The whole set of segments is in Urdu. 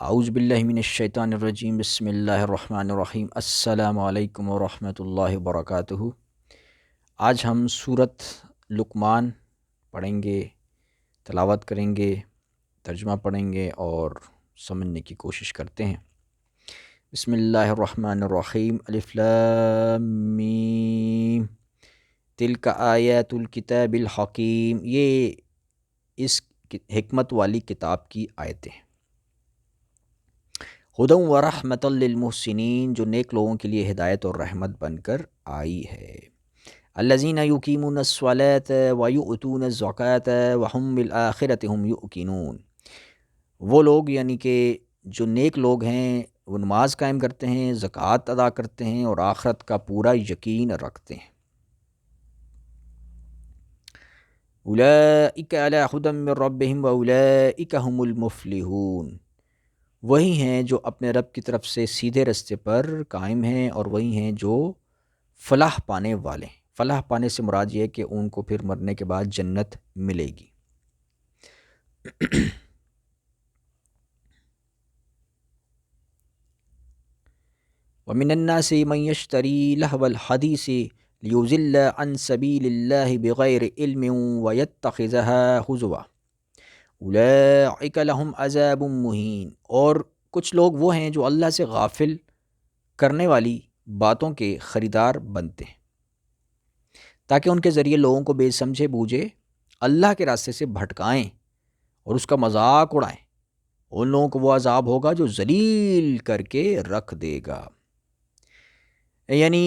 اعوذ باللہ من الشیطان الرجیم، بسم اللہ الرحمن الرحیم، السلام علیکم ورحمۃ اللہ وبرکاتہ۔ آج ہم سورۃ لقمان پڑھیں گے، تلاوت کریں گے، ترجمہ پڑھیں گے اور سمجھنے کی کوشش کرتے ہیں۔ بسم اللہ الرحمن الرحیم، الف لام میم، تلک آیات الکتاب الحکیم، یہ اس حکمت والی کتاب کی آیتیں ہیں۔ ہدی و رحمۃ للمحسنین، جو نیک لوگوں کے لیے ہدایت اور رحمت بن کر آئی ہے۔ الذین یقیمون الصلاۃ ویؤتون الزکاۃ وہم بالآخرۃ هم یوقنون، وہ لوگ یعنی کہ جو نیک لوگ ہیں وہ نماز قائم کرتے ہیں، زکوٰۃ ادا کرتے ہیں اور آخرت کا پورا یقین رکھتے ہیں۔ اولئک علی ھدی من ربہم واولئک هم المفلحون، وہی ہیں جو اپنے رب کی طرف سے سیدھے رستے پر قائم ہیں اور وہی ہیں جو فلاح پانے والے ہیں۔ فلاح پانے سے مراد یہ ہے کہ ان کو پھر مرنے کے بعد جنت ملے گی۔ وَمِنَ النَّاسِ مَن يَشْتَرِي لَهْوَ الْحَدِيثِ لِيُضِلَّ عَن سَبِيلِ اللَّهِ بِغَيْرِ عِلْمٍ وَيَتَّخِذَهَا هُزُوًا أُولَٰئِكَ لَهُمْ عَذَابٌ مُّهِینٌ، اور کچھ لوگ وہ ہیں جو اللہ سے غافل کرنے والی باتوں کے خریدار بنتے ہیں تاکہ ان کے ذریعے لوگوں کو بے سمجھے بوجھے اللہ کے راستے سے بھٹکائیں اور اس کا مذاق اڑائیں۔ ان لوگوں کو وہ عذاب ہوگا جو ذلیل کر کے رکھ دے گا۔ یعنی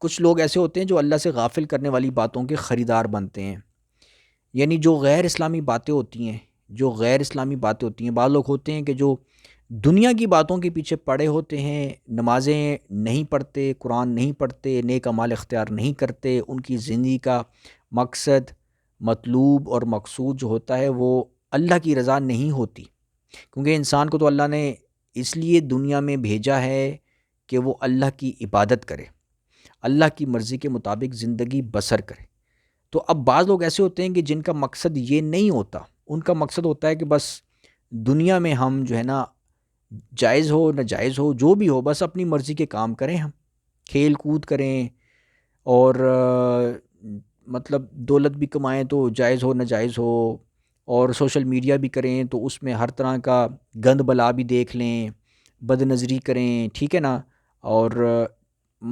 کچھ لوگ ایسے ہوتے ہیں جو اللہ سے غافل کرنے والی باتوں کے خریدار بنتے ہیں، یعنی جو غیر اسلامی باتیں ہوتی ہیں، بعض لوگ ہوتے ہیں کہ جو دنیا کی باتوں کے پیچھے پڑے ہوتے ہیں، نمازیں نہیں پڑھتے، قرآن نہیں پڑھتے، نیک اعمال اختیار نہیں کرتے، ان کی زندگی کا مقصد، مطلوب اور مقصود جو ہوتا ہے وہ اللہ کی رضا نہیں ہوتی، کیونکہ انسان کو تو اللہ نے اس لیے دنیا میں بھیجا ہے کہ وہ اللہ کی عبادت کرے، اللہ کی مرضی کے مطابق زندگی بسر کرے۔ تو اب بعض لوگ ایسے ہوتے ہیں کہ جن کا مقصد یہ نہیں ہوتا، ان کا مقصد ہوتا ہے کہ بس دنیا میں ہم جو ہے نا، جائز ہو ناجائز ہو جو بھی ہو، بس اپنی مرضی کے کام کریں، ہم کھیل کود کریں اور مطلب دولت بھی کمائیں تو جائز ہو ناجائز ہو، اور سوشل میڈیا بھی کریں تو اس میں ہر طرح کا گند بلا بھی دیکھ لیں، بد نظری کریں، ٹھیک ہے نا۔ اور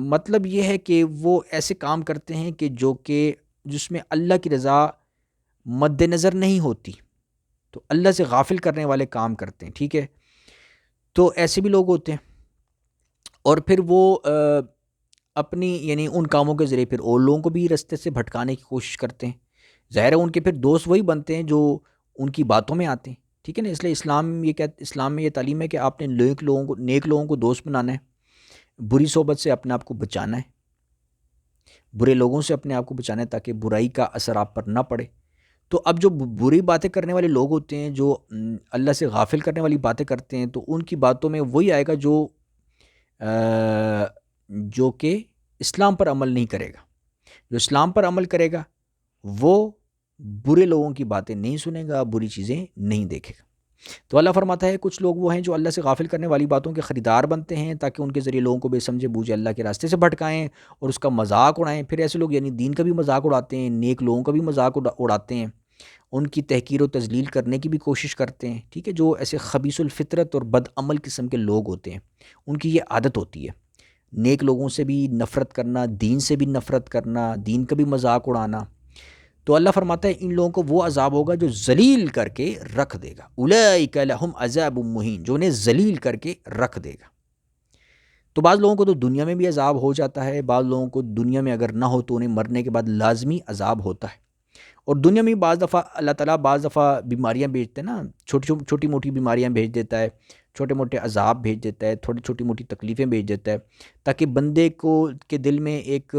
مطلب یہ ہے کہ وہ ایسے کام کرتے ہیں کہ جس میں اللہ کی رضا مد نظر نہیں ہوتی، تو اللہ سے غافل کرنے والے کام کرتے ہیں، ٹھیک ہے۔ تو ایسے بھی لوگ ہوتے ہیں، اور پھر وہ اپنی یعنی ان کاموں کے ذریعے پھر اور لوگوں کو بھی رستے سے بھٹکانے کی کوشش کرتے ہیں۔ ظاہر ہے ان کے پھر دوست وہی بنتے ہیں جو ان کی باتوں میں آتے ہیں، ٹھیک ہے نا۔ اس لیے اسلام میں یہ تعلیم ہے کہ آپ نے نیک لوگوں کو دوست بنانا ہے، بری صحبت سے اپنے آپ کو بچانا ہے، برے لوگوں سے اپنے آپ کو بچانا ہے تاکہ برائی کا اثر آپ پر نہ پڑے۔ تو اب جو بری باتیں کرنے والے لوگ ہوتے ہیں، جو اللہ سے غافل کرنے والی باتیں کرتے ہیں، تو ان کی باتوں میں وہی آئے گا جو کہ اسلام پر عمل نہیں کرے گا۔ جو اسلام پر عمل کرے گا وہ برے لوگوں کی باتیں نہیں سنے گا، بری چیزیں نہیں دیکھے گا۔ تو اللہ فرماتا ہے کچھ لوگ وہ ہیں جو اللہ سے غافل کرنے والی باتوں کے خریدار بنتے ہیں تاکہ ان کے ذریعے لوگوں کو بے سمجھے بوجھے اللہ کے راستے سے بھٹکائیں اور اس کا مذاق اڑائیں۔ پھر ایسے لوگ یعنی دین کا بھی مذاق اڑاتے ہیں، نیک لوگوں کا بھی مذاق اڑاتے ہیں، ان کی تحقیر و تذلیل کرنے کی بھی کوشش کرتے ہیں، ٹھیک ہے۔ جو ایسے خبیث الفطرت اور بد عمل قسم کے لوگ ہوتے ہیں، ان کی یہ عادت ہوتی ہے، نیک لوگوں سے بھی نفرت کرنا، دین سے بھی نفرت کرنا، دین کا بھی مذاق اڑانا۔ تو اللہ فرماتا ہے ان لوگوں کو وہ عذاب ہوگا جو ذلیل کر کے رکھ دے گا۔ اولئک لہم عذاب مہین، جو انہیں ذلیل کر کے رکھ دے گا۔ تو بعض لوگوں کو تو دنیا میں بھی عذاب ہو جاتا ہے، بعض لوگوں کو دنیا میں اگر نہ ہو تو انہیں مرنے کے بعد لازمی عذاب ہوتا ہے۔ اور دنیا میں بعض دفعہ اللہ تعالیٰ بیماریاں بھیجتے ہیں نا، چھوٹی موٹی بیماریاں بھیج دیتا ہے، چھوٹے موٹے عذاب بھیج دیتا ہے، تھوڑی چھوٹی موٹی تکلیفیں بھیج دیتا ہے تاکہ بندے کے دل میں ایک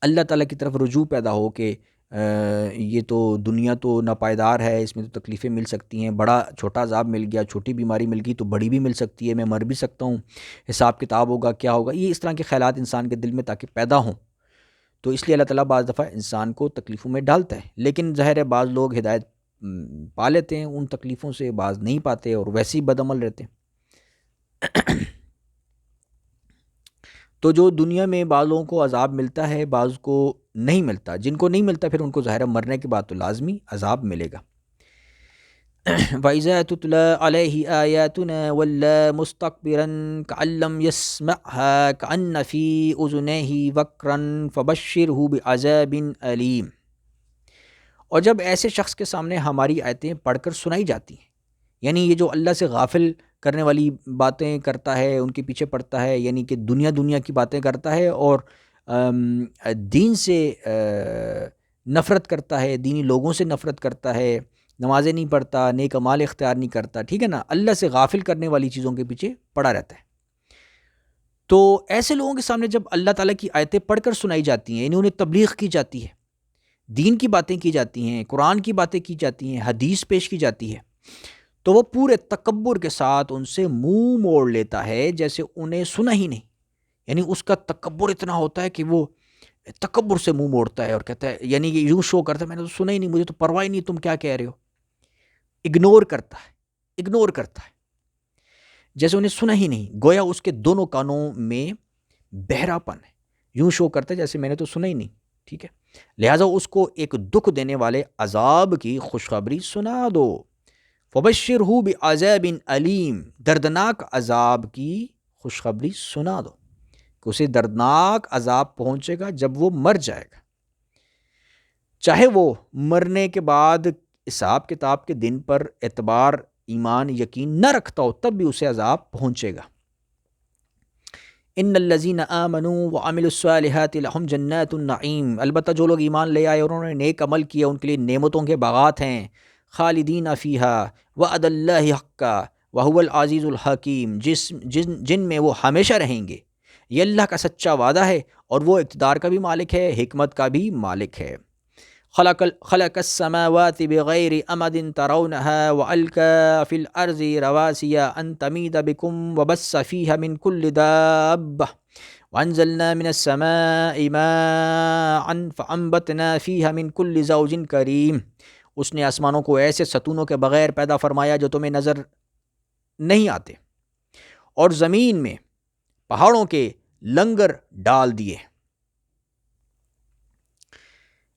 اللہ تعالیٰ کی طرف رجوع پیدا ہو کہ یہ تو دنیا تو ناپائیدار ہے، اس میں تو تکلیفیں مل سکتی ہیں، بڑا چھوٹا عذاب مل گیا، چھوٹی بیماری مل گئی تو بڑی بھی مل سکتی ہے، میں مر بھی سکتا ہوں، حساب کتاب ہوگا، کیا ہوگا، یہ اس طرح کے خیالات انسان کے دل میں تاکہ پیدا ہوں۔ تو اس لیے اللہ تعالیٰ بعض دفعہ انسان کو تکلیفوں میں ڈالتا ہے، لیکن ظاہر ہے بعض لوگ ہدایت پا لیتے ہیں، ان تکلیفوں سے باز نہیں پاتے اور ویسے ہی بدعمل رہتے ہیں۔ تو جو دنیا میں بعض لوگوں کو عذاب ملتا ہے، بعض کو نہیں ملتا، جن کو نہیں ملتا پھر ان کو ظاہر مرنے کے بعد تو لازمی عذاب ملے گا۔ وَإِذَا تُتْلَى عَلَيْهِ آيَاتُنَا وَلَّى مُسْتَكْبِرًا كَأَن لَّمْ يَسْمَعْهَا كَأَنَّ فِي أُذُنَيْهِ وَقْرًا فَبَشِّرْهُ بِعَذَابٍ أَلِيمٍ۔ اور جب ایسے شخص کے سامنے ہماری آیتیں پڑھ کر سنائی جاتی ہیں، یعنی یہ جو اللہ سے غافل کرنے والی باتیں کرتا ہے، ان کے پیچھے پڑتا ہے، یعنی کہ دنیا کی باتیں کرتا ہے اور دین سے نفرت کرتا ہے، دینی لوگوں سے نفرت کرتا ہے، نمازیں نہیں پڑھتا، نیک اعمال اختیار نہیں کرتا، ٹھیک ہے نا، اللہ سے غافل کرنے والی چیزوں کے پیچھے پڑا رہتا ہے، تو ایسے لوگوں کے سامنے جب اللہ تعالیٰ کی آیتیں پڑھ کر سنائی جاتی ہیں، یعنی انہیں تبلیغ کی جاتی ہے، دین کی باتیں کی جاتی ہیں، قرآن کی باتیں کی جاتی ہیں، حدیث پیش کی جاتی ہے، تو وہ پورے تکبر کے ساتھ ان سے منہ موڑ لیتا ہے جیسے انہیں سنا ہی نہیں، یعنی اس کا تکبر اتنا ہوتا ہے کہ وہ تکبر سے منہ موڑتا ہے اور کہتا ہے، یعنی کہ یوں شو کرتا ہے میں نے تو سنا ہی نہیں، مجھے تو پرواہ ہی نہیں تم کیا کہہ رہے ہو، اگنور کرتا ہے جیسے انہیں سنا ہی نہیں، گویا اس کے دونوں کانوں میں بہراپن ہے، یوں شو کرتا ہے جیسے میں نے تو سنا ہی نہیں، ٹھیک ہے، لہٰذا اس کو ایک دکھ دینے والے عذاب کی خوشخبری سنا دو، فبشرہ بعذاب علیم، دردناک عذاب کی خوشخبری سنا دو کہ اسے دردناک عذاب پہنچے گا جب وہ مر جائے گا، چاہے وہ مرنے کے بعد حساب کتاب کے دن پر اعتبار ایمان یقین نہ رکھتا ہو، تب بھی اسے عذاب پہنچے گا۔ ان الذین آمنوا وعملوا الصالحات لہم جنات النعیم، البتہ جو لوگ ایمان لے آئے اور انہوں نے نیک عمل کیا ان کے لیے نعمتوں کے باغات ہیں، خالدین فیہا وعد اللہ حقا وہو العزیز الحکیم، جن میں وہ ہمیشہ رہیں گے، یہ اللہ کا سچا وعدہ ہے اور وہ اقتدار کا بھی مالک ہے، حکمت کا بھی مالک ہے۔ خلق السماوات بغیر امد ترونها وألقى في الأرض رواسي أن تميد بكم وبث فيها من كل دابة وأنزلنا من السماء ماء فأنبتنا فيها من كل زوج كريم، اس نے آسمانوں کو ایسے ستونوں کے بغیر پیدا فرمایا جو تمہیں نظر نہیں آتے، اور زمین میں پہاڑوں کے لنگر ڈال دیے،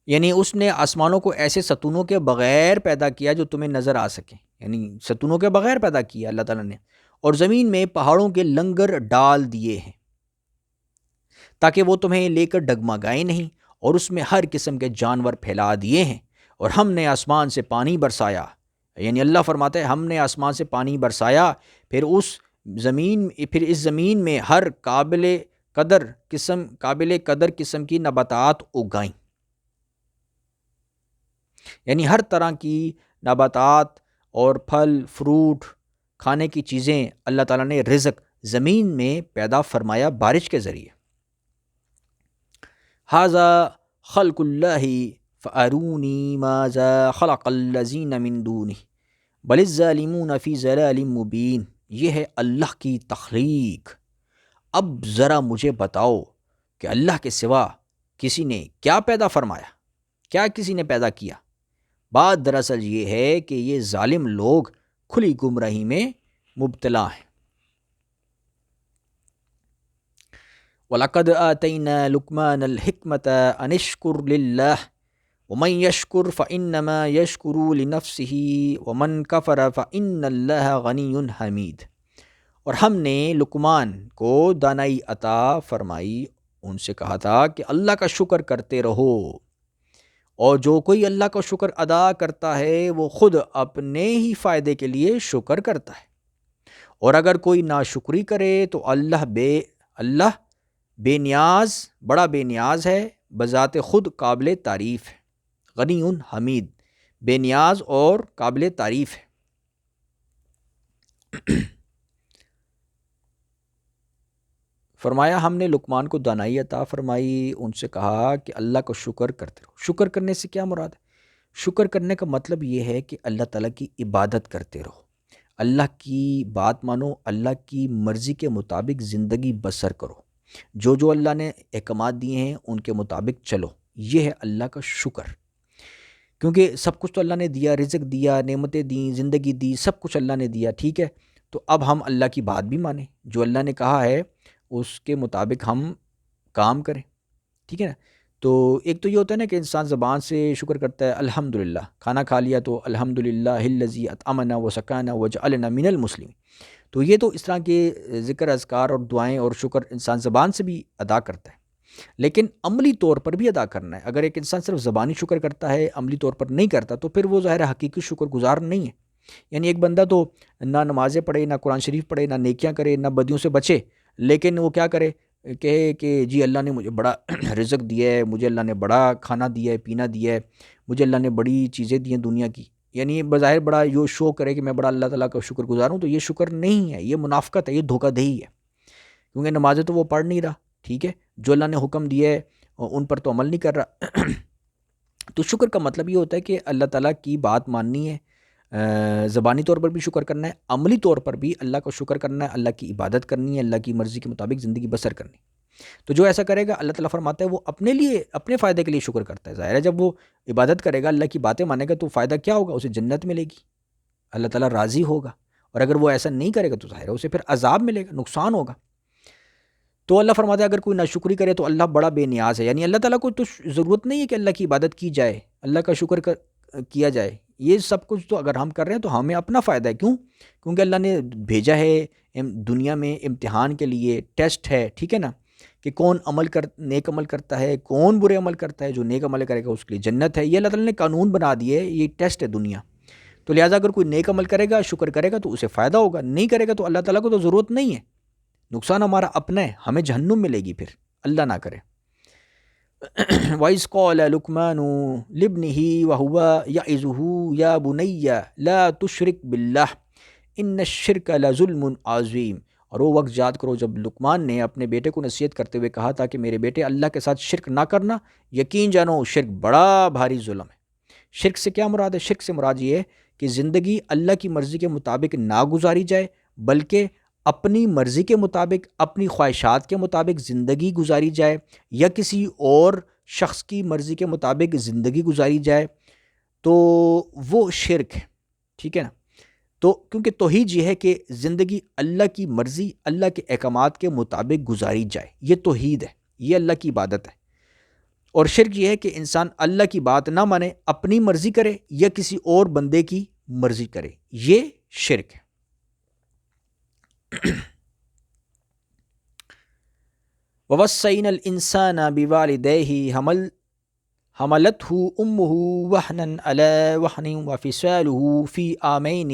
یعنی اس نے آسمانوں کو ایسے ستونوں کے بغیر پیدا کیا جو تمہیں نظر آ سکیں، یعنی ستونوں کے بغیر پیدا کیا اللہ تعالیٰ نے، اور زمین میں پہاڑوں کے لنگر ڈال دیے ہیں تاکہ وہ تمہیں لے کر ڈگمگائیں نہیں، اور اس میں ہر قسم کے جانور پھیلا دیے ہیں، اور ہم نے آسمان سے پانی برسایا، یعنی اللہ فرماتا ہے ہم نے آسمان سے پانی برسایا، پھر اس زمین میں ہر قابل قدر قسم کی نباتات اگائیں، یعنی ہر طرح کی نباتات اور پھل فروٹ کھانے کی چیزیں اللہ تعالیٰ نے رزق زمین میں پیدا فرمایا بارش کے ذریعے۔ ھذا خلق اللہ فارونی ماذا خلق الذین من دونہ بل الظالمون فی ضلال مبین، یہ ہے اللہ کی تخلیق، اب ذرا مجھے بتاؤ کہ اللہ کے سوا کسی نے کیا پیدا فرمایا، کیا کسی نے پیدا کیا؟ بات دراصل یہ ہے کہ یہ ظالم لوگ کھلی گمراہی میں مبتلا ہیں۔ وَلَقَدْ آتَيْنَا لُقْمَانَ الْحِكْمَةَ أَنِ اشْكُرْ لِلَّهِ وَمَنْ يَشْكُرْ فَإِنَّمَا يَشْكُرُ لِنَفْسِهِ وَمَنْ كَفَرَ فَإِنَّ اللَّهَ غَنِيٌّ حَمِيدٌ، اور ہم نے لقمان کو دانائی عطا فرمائی، ان سے کہا تھا کہ اللہ کا شکر کرتے رہو، اور جو کوئی اللہ کا شکر ادا کرتا ہے وہ خود اپنے ہی فائدے کے لیے شکر کرتا ہے، اور اگر کوئی ناشکری کرے تو اللہ بے نیاز، بڑا بے نیاز ہے، بذات خود قابل تعریف ہے، غنی حمید، بے نیاز اور قابل تعریف ہے۔ فرمایا ہم نے لقمان کو دانائی عطا فرمائی، ان سے کہا کہ اللہ کو شکر کرتے رہو۔ شکر کرنے سے کیا مراد ہے؟ شکر کرنے کا مطلب یہ ہے کہ اللہ تعالیٰ کی عبادت کرتے رہو، اللہ کی بات مانو، اللہ کی مرضی کے مطابق زندگی بسر کرو، جو اللہ نے احکامات دیے ہیں ان کے مطابق چلو، یہ ہے اللہ کا شکر۔ کیونکہ سب کچھ تو اللہ نے دیا، رزق دیا، نعمتیں دیں، زندگی دی، سب کچھ اللہ نے دیا، ٹھیک ہے؟ تو اب ہم اللہ کی بات بھی مانیں، جو اللہ نے کہا ہے اس کے مطابق ہم کام کریں، ٹھیک ہے نا؟ تو ایک تو یہ ہوتا ہے نا کہ انسان زبان سے شکر کرتا ہے، الحمدللہ، کھانا کھا لیا تو الحمدللہ الذی اطعمنا وسقانا وجعلنا من المسلمین. تو یہ تو اس طرح کے ذکر اذکار اور دعائیں اور شکر انسان زبان سے بھی ادا کرتا ہے، لیکن عملی طور پر بھی ادا کرنا ہے. اگر ایک انسان صرف زبانی شکر کرتا ہے، عملی طور پر نہیں کرتا، تو پھر وہ ظاہر حقیقی شکر گزار نہیں ہے. یعنی ایک بندہ تو نہ نمازیں پڑھے، نہ قرآن شریف پڑھے، نہ نیکیاں کرے، نہ بدیوں سے بچے، لیکن وہ کیا کرے کہ جی اللہ نے مجھے بڑا رزق دیا ہے، مجھے اللہ نے بڑا کھانا دیا ہے، پینا دیا ہے، مجھے اللہ نے بڑی چیزیں دی ہیں دنیا کی. یعنی بظاہر بڑا یہ شو کرے کہ میں بڑا اللہ تعالیٰ کا شکر گزار ہوں. تو یہ شکر نہیں ہے، یہ منافقت ہے، یہ دھوکہ دہی ہے. کیونکہ نمازیں تو وہ پڑھ نہیں رہا، ٹھیک ہے، جو اللہ نے حکم دیا ہے ان پر تو عمل نہیں کر رہا. تو شکر کا مطلب یہ ہوتا ہے کہ اللہ تعالیٰ کی بات ماننی ہے، زبانی طور پر بھی شکر کرنا ہے، عملی طور پر بھی اللہ کا شکر کرنا ہے، اللہ کی عبادت کرنی ہے، اللہ کی مرضی کے مطابق زندگی بسر کرنی. تو جو ایسا کرے گا اللہ تعالیٰ فرماتا ہے وہ اپنے لیے، اپنے فائدے کے لیے شکر کرتا ہے. ظاہر ہے جب وہ عبادت کرے گا، اللہ کی باتیں مانے گا، تو فائدہ کیا ہوگا؟ اسے جنت ملے گی، اللہ تعالیٰ راضی ہوگا. اور اگر وہ ایسا نہیں کرے گا تو ظاہر ہے اسے پھر عذاب ملے گا، نقصان ہوگا. تو اللہ فرماتا ہے اگر کوئی ناشکری کرے تو اللہ بڑا بے نیاز ہے. یعنی اللہ تعالیٰ کو تو ضرورت نہیں ہے کہ اللہ کی عبادت کی جائے، اللہ کا شکر کیا جائے. یہ سب کچھ تو اگر ہم کر رہے ہیں تو ہمیں اپنا فائدہ ہے. کیوں؟ کیونکہ اللہ نے بھیجا ہے دنیا میں امتحان کے لیے، ٹیسٹ ہے، ٹھیک ہے نا، کہ کون نیک عمل کرتا ہے، کون برے عمل کرتا ہے. جو نیک عمل کرے گا اس کے لیے جنت ہے. یہ اللہ تعالیٰ نے قانون بنا دیے، یہ ٹیسٹ ہے دنیا. تو لہٰذا اگر کوئی نیک عمل کرے گا، شکر کرے گا تو اسے فائدہ ہوگا، نہیں کرے گا تو اللہ تعالیٰ کو تو ضرورت نہیں ہے، نقصان ہمارا اپنا ہے، ہمیں جہنم ملے گی پھر، اللہ نہ کرے. وَإِذْ قَالَ لُقْمَانُ لِابْنِهِ وَهُوَ يَعِظُهُ يَا بُنَيَّ لَا تُشْرِكْ بِاللَّهِ إِنَّ الشِّرْكَ لَظُلْمٌ عَظِيمٌ. اور وہ وقت یاد کرو جب لقمان نے اپنے بیٹے کو نصیحت کرتے ہوئے کہا تھا کہ میرے بیٹے اللہ کے ساتھ شرک نہ کرنا، یقین جانو شرک بڑا بھاری ظلم ہے. شرک سے کیا مراد ہے؟ شرک سے مراد یہ ہے کہ زندگی اللہ کی مرضی کے مطابق نہ گزاری جائے، بلکہ اپنی مرضی کے مطابق، اپنی خواہشات کے مطابق زندگی گزاری جائے، یا کسی اور شخص کی مرضی کے مطابق زندگی گزاری جائے، تو وہ شرک ہے، ٹھیک ہے نا. تو کیونکہ توحید یہ ہے کہ زندگی اللہ کی مرضی، اللہ کے احکامات کے مطابق گزاری جائے، یہ توحید ہے، یہ اللہ کی عبادت ہے. اور شرک یہ ہے کہ انسان اللہ کی بات نہ مانے، اپنی مرضی کرے یا کسی اور بندے کی مرضی کرے، یہ شرک ہے. وَوَصَّيْنَا الْإِنسَانَ بِوَالِدَيْهِ حَمَلَتْهُ أُمُّهُ وَهْنًا عَلَى وَهْنٍ وَفِصَالُهُ فِي عَامَيْنِ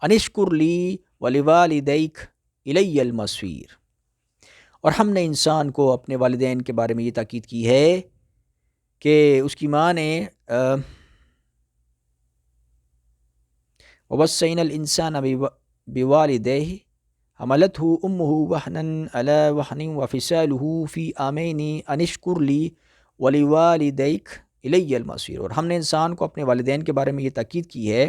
أَنِ اشْكُرْ لِي وَلِوَالِدَيْكَ إِلَيَّ الْمَصِيرُ. اور ہم نے انسان کو اپنے والدین کے بارے میں یہ تاکید کی ہے کہ اس کی ماں نے وَوَصَّيْنَا الْإِنسَانَ بِوَالِدَيْهِ حَمَلَتْهُ أُمُّهُ وَهْنًا عَلَى وَهْنٍ وَفِصَالُهُ فِي عَامَيْنِ أَنِ اشْكُرْ لِي وَلِوَالِدَيْكَ إِلَيَّ الْمَصِيرُ. اور ہم نے انسان کو اپنے والدین کے بارے میں یہ تاکید کی ہے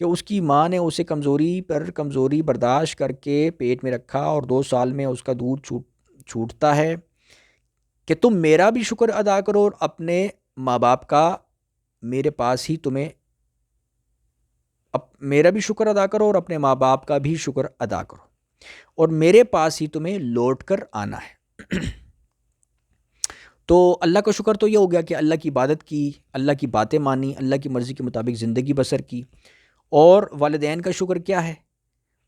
کہ اس کی ماں نے اسے کمزوری پر کمزوری برداشت کر کے پیٹ میں رکھا، اور 2 سال میں اس کا دودھ چھوٹتا ہے، کہ تم میرا بھی شکر ادا کرو اور اپنے ماں باپ کا، میرے پاس ہی تمہیں میرا بھی شکر ادا کرو اور اپنے ماں باپ کا بھی شکر ادا کرو، اور میرے پاس ہی تمہیں لوٹ کر آنا ہے. تو اللہ کا شکر تو یہ ہو گیا کہ اللہ کی عبادت کی، اللہ کی باتیں مانی، اللہ کی مرضی کے مطابق زندگی بسر کی. اور والدین کا شکر کیا ہے؟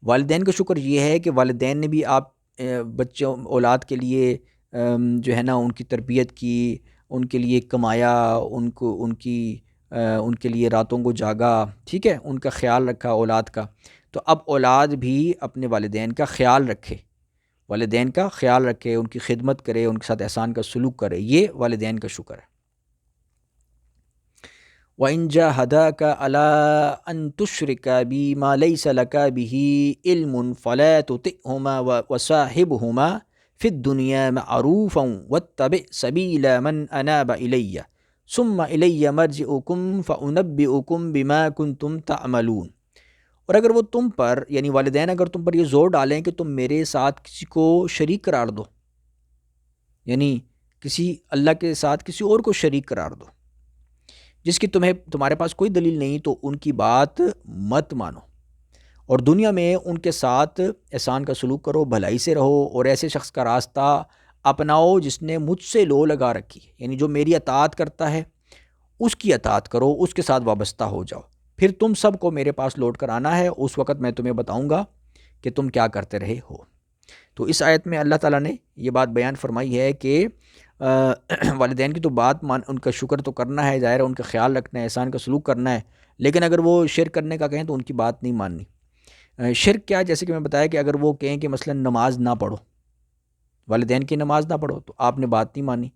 والدین کا شکر یہ ہے کہ والدین نے بھی آپ بچوں اولاد کے لیے جو ہے نا ان کی تربیت کی، ان کے لیے کمایا، ان کے لیے راتوں کو جاگا، ٹھیک ہے، ان کا خیال رکھا اولاد کا. تو اب اولاد بھی اپنے والدین کا خیال رکھے، والدین کا خیال رکھے، ان کی خدمت کرے، ان کے ساتھ احسان کا سلوک کرے، یہ والدین کا شکر ہے. وَإِن جَاهَدَاكَ عَلَىٰ أَن تُشْرِكَ بِي مَا لَيْسَ لَكَ بِهِ عِلْمٌ فَلَا تُطِعْهُمَا وَصَاحِبْهُمَا فِي الدُّنْيَا مَعْرُوفًا وَاتَّبِعْ سَبِيلَ مَنْ أَنَابَ إِلَيَّ ثُمَّ إِلَيَّ مَرْجِعُكُمْ فَأُنَبِّئُكُمْ بِمَا كُنْتُمْ تَعْمَلُونَ. اور اگر وہ تم پر، یعنی والدین اگر تم پر یہ زور ڈالیں کہ تم میرے ساتھ کسی کو شریک قرار دو، یعنی اللہ کے ساتھ کسی اور کو شریک قرار دو، جس کی تمہارے پاس کوئی دلیل نہیں تو ان کی بات مت مانو، اور دنیا میں ان کے ساتھ احسان کا سلوک کرو، بھلائی سے رہو، اور ایسے شخص کا راستہ اپناؤ جس نے مجھ سے لو لگا رکھی ہے، یعنی جو میری اطاعت کرتا ہے اس کی اطاعت کرو، اس کے ساتھ وابستہ ہو جاؤ، پھر تم سب کو میرے پاس لوٹ کر آنا ہے، اس وقت میں تمہیں بتاؤں گا کہ تم کیا کرتے رہے ہو۔ تو اس آیت میں اللہ تعالیٰ نے یہ بات بیان فرمائی ہے کہ والدین کی تو بات ان کا شکر تو کرنا ہے، ظاہر ہے ان کا خیال رکھنا ہے، احسان کا سلوک کرنا ہے، لیکن اگر وہ شرک کرنے کا کہیں تو ان کی بات نہیں ماننی۔ شرک کیا، جیسے کہ میں بتایا کہ اگر وہ کہیں کہ مثلا نماز نہ پڑھو، والدین کی نماز نہ پڑھو، تو آپ نے بات نہیں مانی،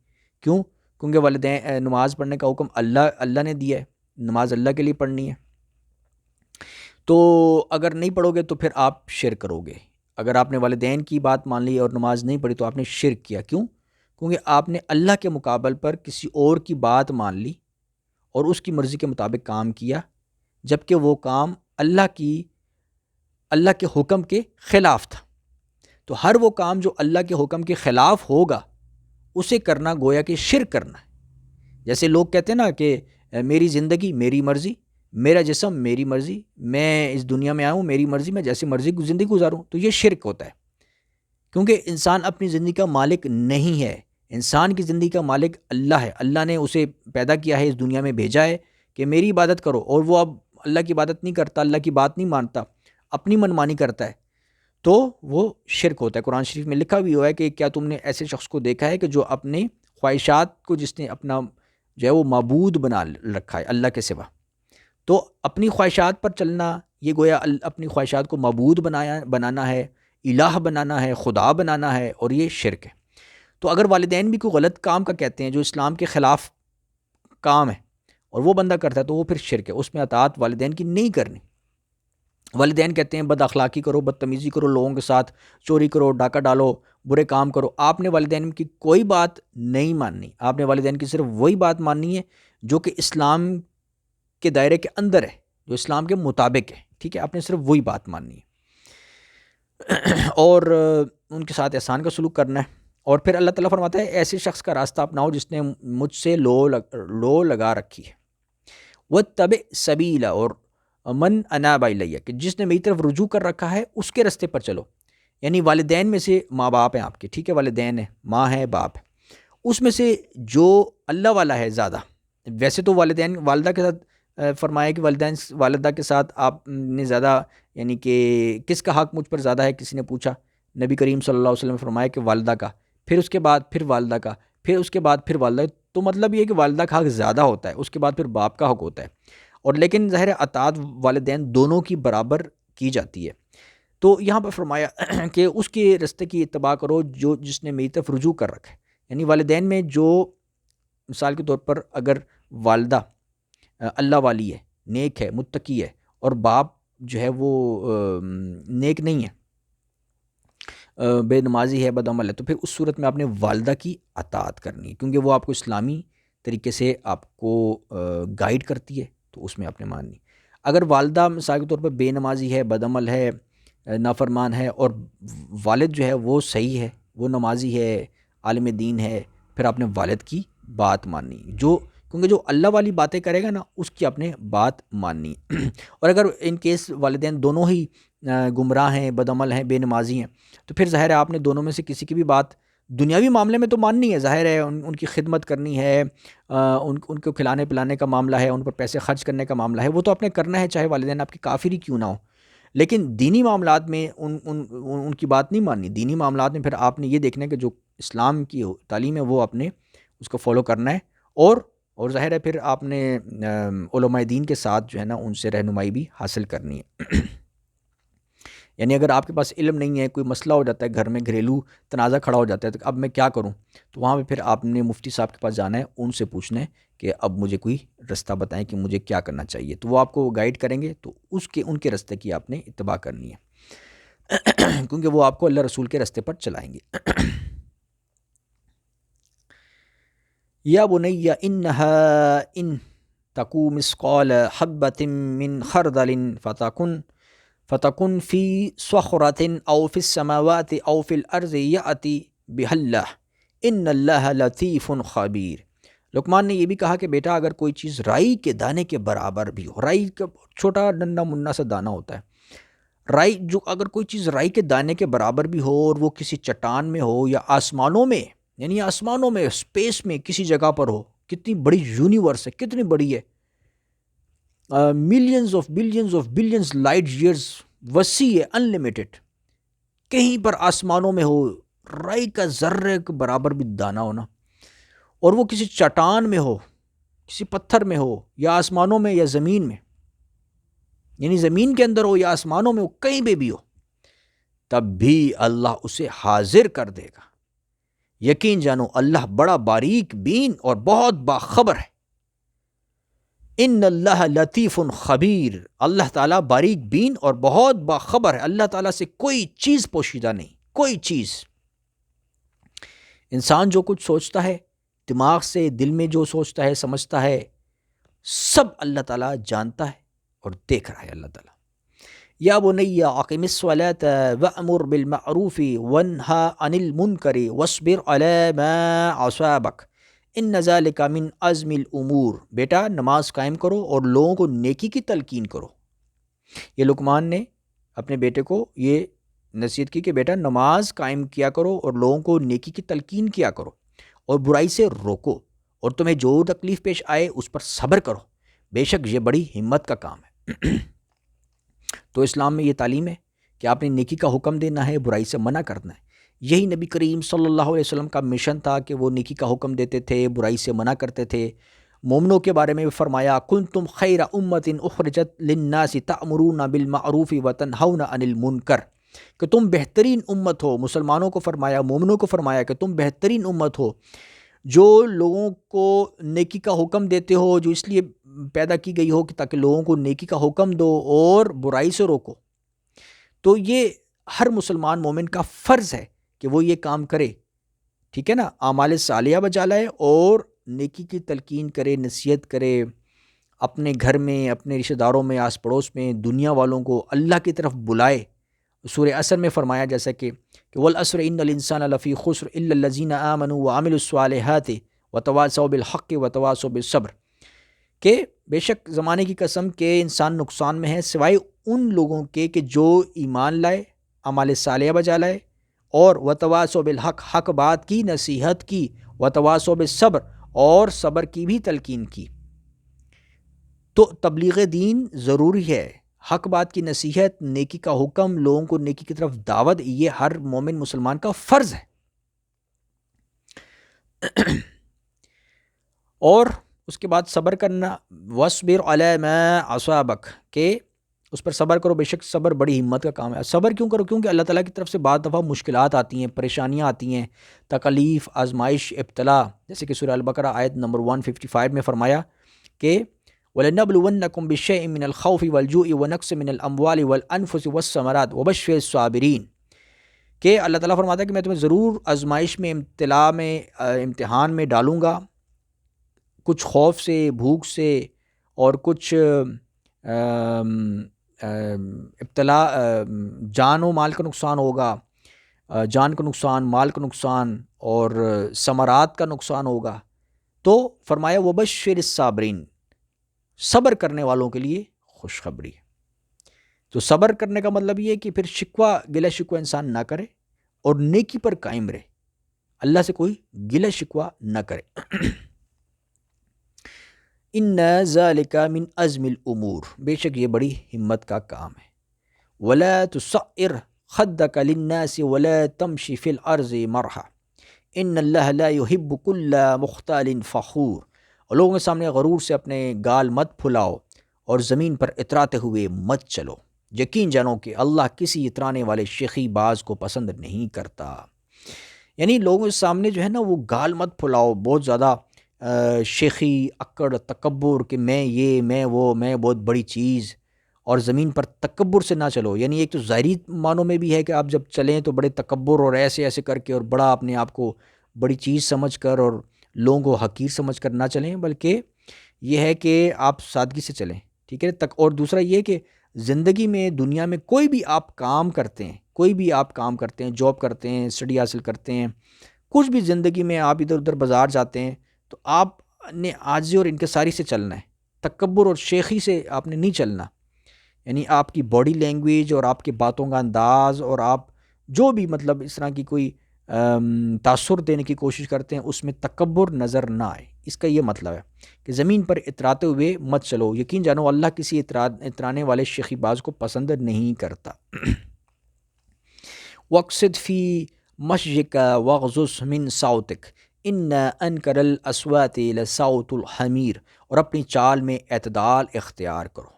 کیوں؟ کیونکہ والدین نماز پڑھنے کا حکم اللہ نے دیا ہے، نماز اللہ کے لیے پڑھنی ہے، تو اگر نہیں پڑھو گے تو پھر آپ شرک کرو گے۔ اگر آپ نے والدین کی بات مان لی اور نماز نہیں پڑھی تو آپ نے شرک کیا، کیوں؟ کیونکہ آپ نے اللہ کے مقابل پر کسی اور کی بات مان لی اور اس کی مرضی کے مطابق کام کیا، جبکہ وہ کام اللہ کے حکم کے خلاف تھا۔ تو ہر وہ کام جو اللہ کے حکم کے خلاف ہوگا اسے کرنا گویا کہ شرک کرنا ہے۔ جیسے لوگ کہتے ہیں نا کہ میری زندگی میری مرضی، میرا جسم میری مرضی، میں اس دنیا میں آیا ہوں میری مرضی، میں جیسی مرضی زندگی گزاروں، تو یہ شرک ہوتا ہے، کیونکہ انسان اپنی زندگی کا مالک نہیں ہے، انسان کی زندگی کا مالک اللہ ہے۔ اللہ نے اسے پیدا کیا ہے، اس دنیا میں بھیجا ہے کہ میری عبادت کرو، اور وہ اب اللہ کی عبادت نہیں کرتا، اللہ کی بات نہیں مانتا، اپنی منمانی کرتا ہے، تو وہ شرک ہوتا ہے۔ قرآن شریف میں لکھا بھی ہوا ہے کہ کیا تم نے ایسے شخص کو دیکھا ہے کہ جو اپنے خواہشات کو، جس نے اپنا جو ہے وہ معبود بنا رکھا ہے اللہ کے سوا، تو اپنی خواہشات پر چلنا، یہ گویا اپنی خواہشات کو معبود بنانا ہے، الہ بنانا ہے، خدا بنانا ہے، اور یہ شرک ہے۔ تو اگر والدین بھی کوئی غلط کام کا کہتے ہیں جو اسلام کے خلاف کام ہے اور وہ بندہ کرتا ہے تو وہ پھر شرک ہے، اس میں اطاعت والدین کی نہیں کرنی۔ والدین کہتے ہیں بد اخلاقی کرو، بدتمیزی کرو لوگوں کے ساتھ، چوری کرو، ڈاکہ ڈالو، برے کام کرو، آپ نے والدین کی کوئی بات نہیں ماننی، آپ نے والدین کی صرف وہی بات ماننی ہے جو کہ اسلام کے دائرے کے اندر ہے، جو اسلام کے مطابق ہے، ٹھیک ہے، آپ نے صرف وہی بات ماننی ہے اور ان کے ساتھ احسان کا سلوک کرنا ہے۔ اور پھر اللہ تعالیٰ فرماتا ہے ایسے شخص کا راستہ اپناؤ جس نے مجھ سے لو لگا رکھی ہے، واتبع سبیلا، اور من اناب الیہ، کہ جس نے میری طرف رجوع کر رکھا ہے اس کے راستے پر چلو، یعنی والدین میں سے ماں باپ ہیں آپ کے، ٹھیک ہے، والدین ہیں، ماں ہے، باپ ہے، اس میں سے جو اللہ والا ہے زیادہ، ویسے تو والدین والدہ کے ساتھ فرمایا کہ والدہ کے ساتھ آپ نے زیادہ، یعنی کہ کس کا حق مجھ پر زیادہ ہے، کسی نے پوچھا، نبی کریم صلی اللہ علیہ وسلم نے فرمایا کہ والدہ کا، پھر اس کے بعد پھر والدہ کا، پھر اس کے بعد پھر والدہ، تو مطلب یہ ہے کہ والدہ کا حق زیادہ ہوتا ہے، اس کے بعد پھر باپ کا حق ہوتا ہے، اور لیکن ظاہر اطاعت والدین دونوں کی برابر کی جاتی ہے۔ تو یہاں پر فرمایا کہ اس کے راستے کی اتباع کرو جس نے میری طرف رجوع کر رکھا ہے، یعنی والدین میں جو، مثال کے طور پر اگر والدہ اللہ والی ہے، نیک ہے، متقی ہے، اور باپ جو ہے وہ نیک نہیں ہے، بے نمازی ہے، بد عمل ہے، تو پھر اس صورت میں آپ نے والدہ کی اطاعت کرنی ہے، کیونکہ وہ آپ کو اسلامی طریقے سے آپ کو گائیڈ کرتی ہے، تو اس میں آپ نے ماننی۔ اگر والدہ مثال کے طور پر بے نمازی ہے، بد عمل ہے، نافرمان ہے، اور والد جو ہے وہ صحیح ہے، وہ نمازی ہے، عالم دین ہے، پھر آپ نے والد کی بات ماننی، کیونکہ جو اللہ والی باتیں کرے گا نا اس کی آپ نے بات ماننی۔ اور اگر ان کیس والدین دونوں ہی گمراہ ہیں، بد عمل ہیں، بے نمازی ہیں، تو پھر ظاہر ہے آپ نے دونوں میں سے کسی کی بھی بات دنیاوی معاملے میں تو ماننی ہے، ظاہر ہے ان کی خدمت کرنی ہے، ان کو کھلانے پلانے کا معاملہ ہے، ان پر پیسے خرچ کرنے کا معاملہ ہے، وہ تو آپ نے کرنا ہے، چاہے والدین آپ کے کافر ہی کیوں نہ ہو، لیکن دینی معاملات میں ان کی بات نہیں ماننی۔ دینی معاملات میں پھر آپ نے یہ دیکھنا ہے کہ جو اسلام کی تعلیم ہے وہ آپ نے اس کو فالو کرنا ہے، اور ظاہر ہے پھر آپ نے علماء دین کے ساتھ جو ہے نا ان سے رہنمائی بھی حاصل کرنی ہے۔ یعنی اگر آپ کے پاس علم نہیں ہے، کوئی مسئلہ ہو جاتا ہے گھر میں، گھریلو تنازع کھڑا ہو جاتا ہے، تو اب میں کیا کروں، تو وہاں پہ پھر آپ نے مفتی صاحب کے پاس جانا ہے، ان سے پوچھنا ہے کہ اب مجھے کوئی رستہ بتائیں کہ مجھے کیا کرنا چاہیے، تو وہ آپ کو گائیڈ کریں گے، تو ان کے رستے کی آپ نے اتباع کرنی ہے کیونکہ وہ آپ کو اللہ رسول کے رستے پر چلائیں گے۔ یا بنی انہا ان تکو مثقال حبۃ من خردل فتکن فی صخرۃ او فی السماوات او فی الارض یأتی بها اللہ ان اللہ لطیف خبیر لقمان نے یہ بھی کہا کہ بیٹا اگر کوئی چیز رائی کے دانے کے برابر بھی ہو، رائی کا چھوٹا ننھا منا سا دانہ ہوتا ہے، رائی جو اگر کوئی چیز رائی کے دانے کے برابر بھی ہو اور وہ کسی چٹان میں ہو یا آسمانوں میں، یعنی آسمانوں میں اسپیس میں کسی جگہ پر ہو، کتنی بڑی یونیورس ہے، کتنی بڑی ہے، millions of billions light years وسیع ہے، انلمیٹڈ، کہیں پر آسمانوں میں ہو، رائی کا ذرے کے برابر بھی دانہ ہونا، اور وہ کسی چٹان میں ہو، کسی پتھر میں ہو، یا آسمانوں میں یا زمین میں، یعنی زمین کے اندر ہو یا آسمانوں میں ہو، کہیں پہ بھی ہو، تب بھی اللہ اسے حاضر کر دے گا۔ یقین جانو اللہ بڑا باریک بین اور بہت باخبر ہے۔ ان اللہ لطیف خبیر، اللہ تعالیٰ باریک بین اور بہت باخبر ہے۔ اللہ تعالیٰ سے کوئی چیز پوشیدہ نہیں، کوئی چیز۔ انسان جو کچھ سوچتا ہے، دماغ سے دل میں جو سوچتا ہے سمجھتا ہے، سب اللہ تعالیٰ جانتا ہے اور دیکھ رہا ہے۔ اللہ تعالیٰ یا بنی اقم الصلاة وأمر بالمعروف وانہا عن المنکر واصبر علی ما اصابک ان ذلک من عزم الامور، بیٹا نماز قائم کرو اور لوگوں کو نیکی کی تلقین کرو۔ یہ لقمان نے اپنے بیٹے کو یہ نصیحت کی کہ بیٹا نماز قائم کیا کرو اور لوگوں کو نیکی کی تلقین کیا کرو، اور برائی سے روکو، اور تمہیں جو تکلیف پیش آئے اس پر صبر کرو، بے شک یہ بڑی ہمت کا کام ہے۔ تو اسلام میں یہ تعلیم ہے کہ آپ نے نیکی کا حکم دینا ہے، برائی سے منع کرنا ہے۔ یہی نبی کریم صلی اللہ علیہ وسلم کا مشن تھا کہ وہ نیکی کا حکم دیتے تھے، برائی سے منع کرتے تھے۔ مومنوں کے بارے میں فرمایا کنتم خیر امت اخرجت للناس تأمرون بالمعروف وتنہون عن المنکر، کہ تم بہترین امت ہو۔ مسلمانوں کو فرمایا، مومنوں کو فرمایا کہ تم بہترین امت ہو جو لوگوں کو نیکی کا حکم دیتے ہو، جو اس لیے پیدا کی گئی ہو کہ تاکہ لوگوں کو نیکی کا حکم دو اور برائی سے روکو۔ تو یہ ہر مسلمان مومن کا فرض ہے کہ وہ یہ کام کرے، ٹھیک ہے نا، اعمال صالحہ بجا لائے اور نیکی کی تلقین کرے، نصیحت کرے، اپنے گھر میں، اپنے رشتہ داروں میں، آس پڑوس میں، دنیا والوں کو اللہ کی طرف بلائے۔ سورہ عصر میں فرمایا جیسا کہ والعصر ان الانسان لفی خسر الا الذین آمنوا وعملوا الصالحات وتواصوا بالحق وتواصوا بالصبر، کہ بے شک زمانے کی قسم کہ انسان نقصان میں ہے سوائے ان لوگوں کے کہ جو ایمان لائے، اعمال صالحہ بجا لائے، اور وتواصوا بالحق، حق بات کی نصیحت کی، وتواصوا بالصبر، اور صبر کی بھی تلقین کی۔ تو تبلیغ دین ضروری ہے، حق بات کی نصیحت، نیکی کا حکم، لوگوں کو نیکی کی طرف دعوت، یہ ہر مومن مسلمان کا فرض ہے۔ اور اس کے بعد صبر کرنا، وَاصْبِرْ عَلَىٰ مَا أَصَابَكَ، کہ اس پر صبر کرو، بے شک صبر بڑی ہمت کا کام ہے۔ صبر کیوں کرو؟ کیونکہ اللہ تعالیٰ کی طرف سے بعض دفعہ مشکلات آتی ہیں، پریشانیاں آتی ہیں، تکلیف، آزمائش، ابتلا، جیسے کہ سورہ البقرہ آیت نمبر 155 میں فرمایا کہ وَلَنَبْلُوَنَّكُمْ بِشَيْءٍ مِّنَ الْخَوْفِ وَالْجُوعِ وَنَقْصٍ مِّنَ الْأَمْوَالِ وَالْأَنفُسِ وَالثَّمَرَاتِ وَبَشِّرِ الصَّابِرِينَ، کہ اللہ تعالیٰ فرماتا ہے کہ میں تمہیں ضرور آزمائش میں، ابتلا میں، امتحان میں ڈالوں گا، کچھ خوف سے، بھوک سے، اور کچھ ابتلا، جان و مال کا نقصان ہوگا، جان کا نقصان، مال کا نقصان، اور ثمرات کا نقصان ہوگا۔ تو فرمایا وَبَشِّرِ الصَّابِرِينَ، صبر کرنے والوں کے لیے خوشخبری ہے۔ تو صبر کرنے کا مطلب یہ ہے کہ پھر شکوہ، گلہ شکوہ انسان نہ کرے اور نیکی پر قائم رہے، اللہ سے کوئی گلہ شکوہ نہ کرے۔ ان ذالک من عزم الامور، بے شک یہ بڑی ہمت کا کام ہے۔ ولا تصعر خدک للناس ولا تمشی فی الارض مرحا ان اللہ لا يحب كل مختال فخور، اور لوگوں کے سامنے غرور سے اپنے گال مت پھلاؤ اور زمین پر اتراتے ہوئے مت چلو، یقین جانو کہ اللہ کسی اترانے والے شیخی باز کو پسند نہیں کرتا۔ یعنی لوگوں کے سامنے جو ہے نا وہ گال مت پھلاؤ، بہت زیادہ شیخی، اکڑ، تکبر، کہ میں یہ، میں وہ، میں بہت بڑی چیز، اور زمین پر تکبر سے نہ چلو۔ یعنی ایک تو ظاہری معنوں میں بھی ہے کہ آپ جب چلیں تو بڑے تکبر اور ایسے ایسے کر کے اور بڑا اپنے آپ کو بڑی چیز سمجھ کر اور لوگوں کو حقیر سمجھ کر نہ چلیں، بلکہ یہ ہے کہ آپ سادگی سے چلیں، ٹھیک ہے۔ اور دوسرا یہ کہ زندگی میں، دنیا میں کوئی بھی آپ کام کرتے ہیں، کوئی بھی آپ کام کرتے ہیں، جاب کرتے ہیں، اسٹڈی حاصل کرتے ہیں، کچھ بھی زندگی میں آپ ادھر ادھر بازار جاتے ہیں، تو آپ نے عاجزی اور انکساری سے چلنا ہے، تکبر اور شیخی سے آپ نے نہیں چلنا. یعنی آپ کی باڈی لینگویج اور آپ کے باتوں کا انداز اور آپ جو بھی مطلب اس طرح کی کوئی تاثر دینے کی کوشش کرتے ہیں اس میں تکبر نظر نہ آئے. اس کا یہ مطلب ہے کہ زمین پر اتراتے ہوئے مت چلو. یقین جانو اللہ کسی اترانے والے شیخی باز کو پسند نہیں کرتا. وقصد فی مشیک وغضض من صوتک ان انکر الاصوات لصوت الحمیر. اور اپنی چال میں اعتدال اختیار کرو،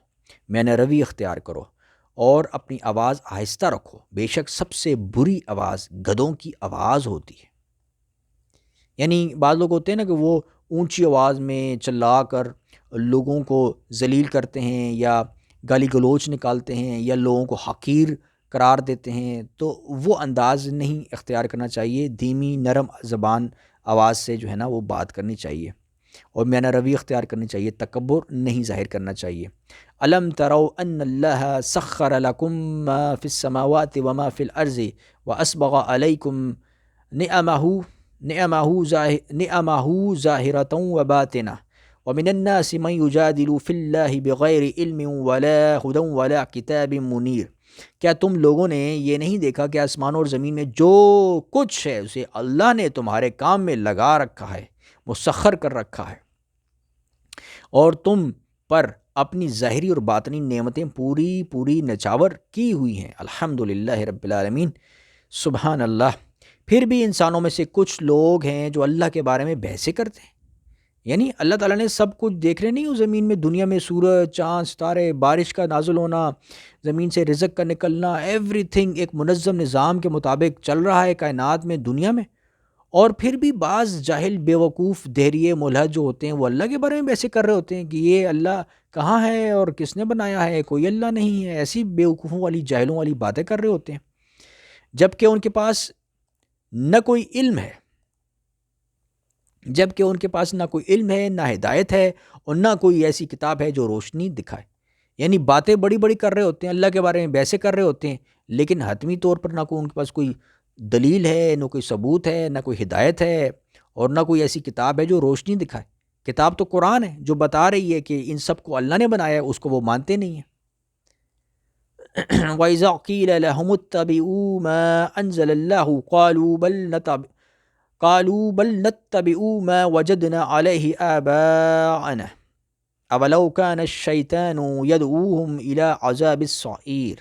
میں روی اختیار کرو اور اپنی آواز آہستہ رکھو، بے شک سب سے بری آواز گدھوں کی آواز ہوتی ہے. یعنی بعض لوگ ہوتے ہیں نا کہ وہ اونچی آواز میں چلا کر لوگوں کو ذلیل کرتے ہیں یا گالی گلوچ نکالتے ہیں یا لوگوں کو حقیر قرار دیتے ہیں، تو وہ انداز نہیں اختیار کرنا چاہیے. دھیمی نرم زبان آواز سے جو ہے نا وہ بات کرنی چاہیے اور میانہ روی اختیار کرنی چاہیے، تکبر نہیں ظاہر کرنا چاہیے. الم تروا ان اللہ سخر لکم ما فی السماوات وما فی الارض واسبغ علیکم نعمہ ظاہرۃ وباطنہ ومن الناس من یجادل فی اللہ بغیر علم ولا ہدی ولا کتاب منیر. کیا تم لوگوں نے یہ نہیں دیکھا کہ آسمانوں اور زمین میں جو کچھ ہے اسے اللہ نے تمہارے کام میں لگا رکھا ہے، مسخر کر رکھا ہے، اور تم پر اپنی ظاہری اور باطنی نعمتیں پوری نچاور کی ہوئی ہیں. الحمدللہ رب العالمین. سبحان اللہ. پھر بھی انسانوں میں سے کچھ لوگ ہیں جو اللہ کے بارے میں بحثیں کرتے ہیں. یعنی اللہ تعالیٰ نے سب کچھ دیکھ رہے نہیں ہو زمین میں، دنیا میں سورج، چاند، ستارے، بارش کا نازل ہونا، زمین سے رزق کا نکلنا، ایوری تھنگ ایک منظم نظام کے مطابق چل رہا ہے کائنات میں، دنیا میں. اور پھر بھی بعض جاہل بیوقوف دہریے ملحد جو ہوتے ہیں وہ اللہ کے بارے میں ویسے کر رہے ہوتے ہیں کہ یہ اللہ کہاں ہے اور کس نے بنایا ہے، کوئی اللہ نہیں ہے. ایسی بیوقوفوں والی جاہلوں والی باتیں کر رہے ہوتے ہیں، جبکہ ان کے پاس نہ کوئی علم ہے، نہ ہدایت ہے اور نہ کوئی ایسی کتاب ہے جو روشنی دکھائے. یعنی باتیں بڑی بڑی کر رہے ہوتے ہیں، اللہ کے بارے میں بحثیں کر رہے ہوتے ہیں، لیکن حتمی طور پر نہ کوئی ان کے پاس کوئی دلیل ہے، نہ کوئی ثبوت ہے، نہ کوئی ہدایت ہے اور نہ کوئی ایسی کتاب ہے جو روشنی دکھائے. کتاب تو قرآن ہے جو بتا رہی ہے کہ ان سب کو اللہ نے بنایا ہے، اس کو وہ مانتے نہیں ہیں. وَإِذَا قِيلَ لَهُمُ اتَّبِعُوا مَا أَنزَلَ اللَّهُ قَالُوا بَلْ نَتَّبِعُ مَا وَجَدْنَا عَلَيْهِ آبَاءَنَا أَوَلَوْ كَانَ الشَّيْطَانُ يَدْعُوهُمْ إِلَىٰ عَذَابِ السَّعِيرِ.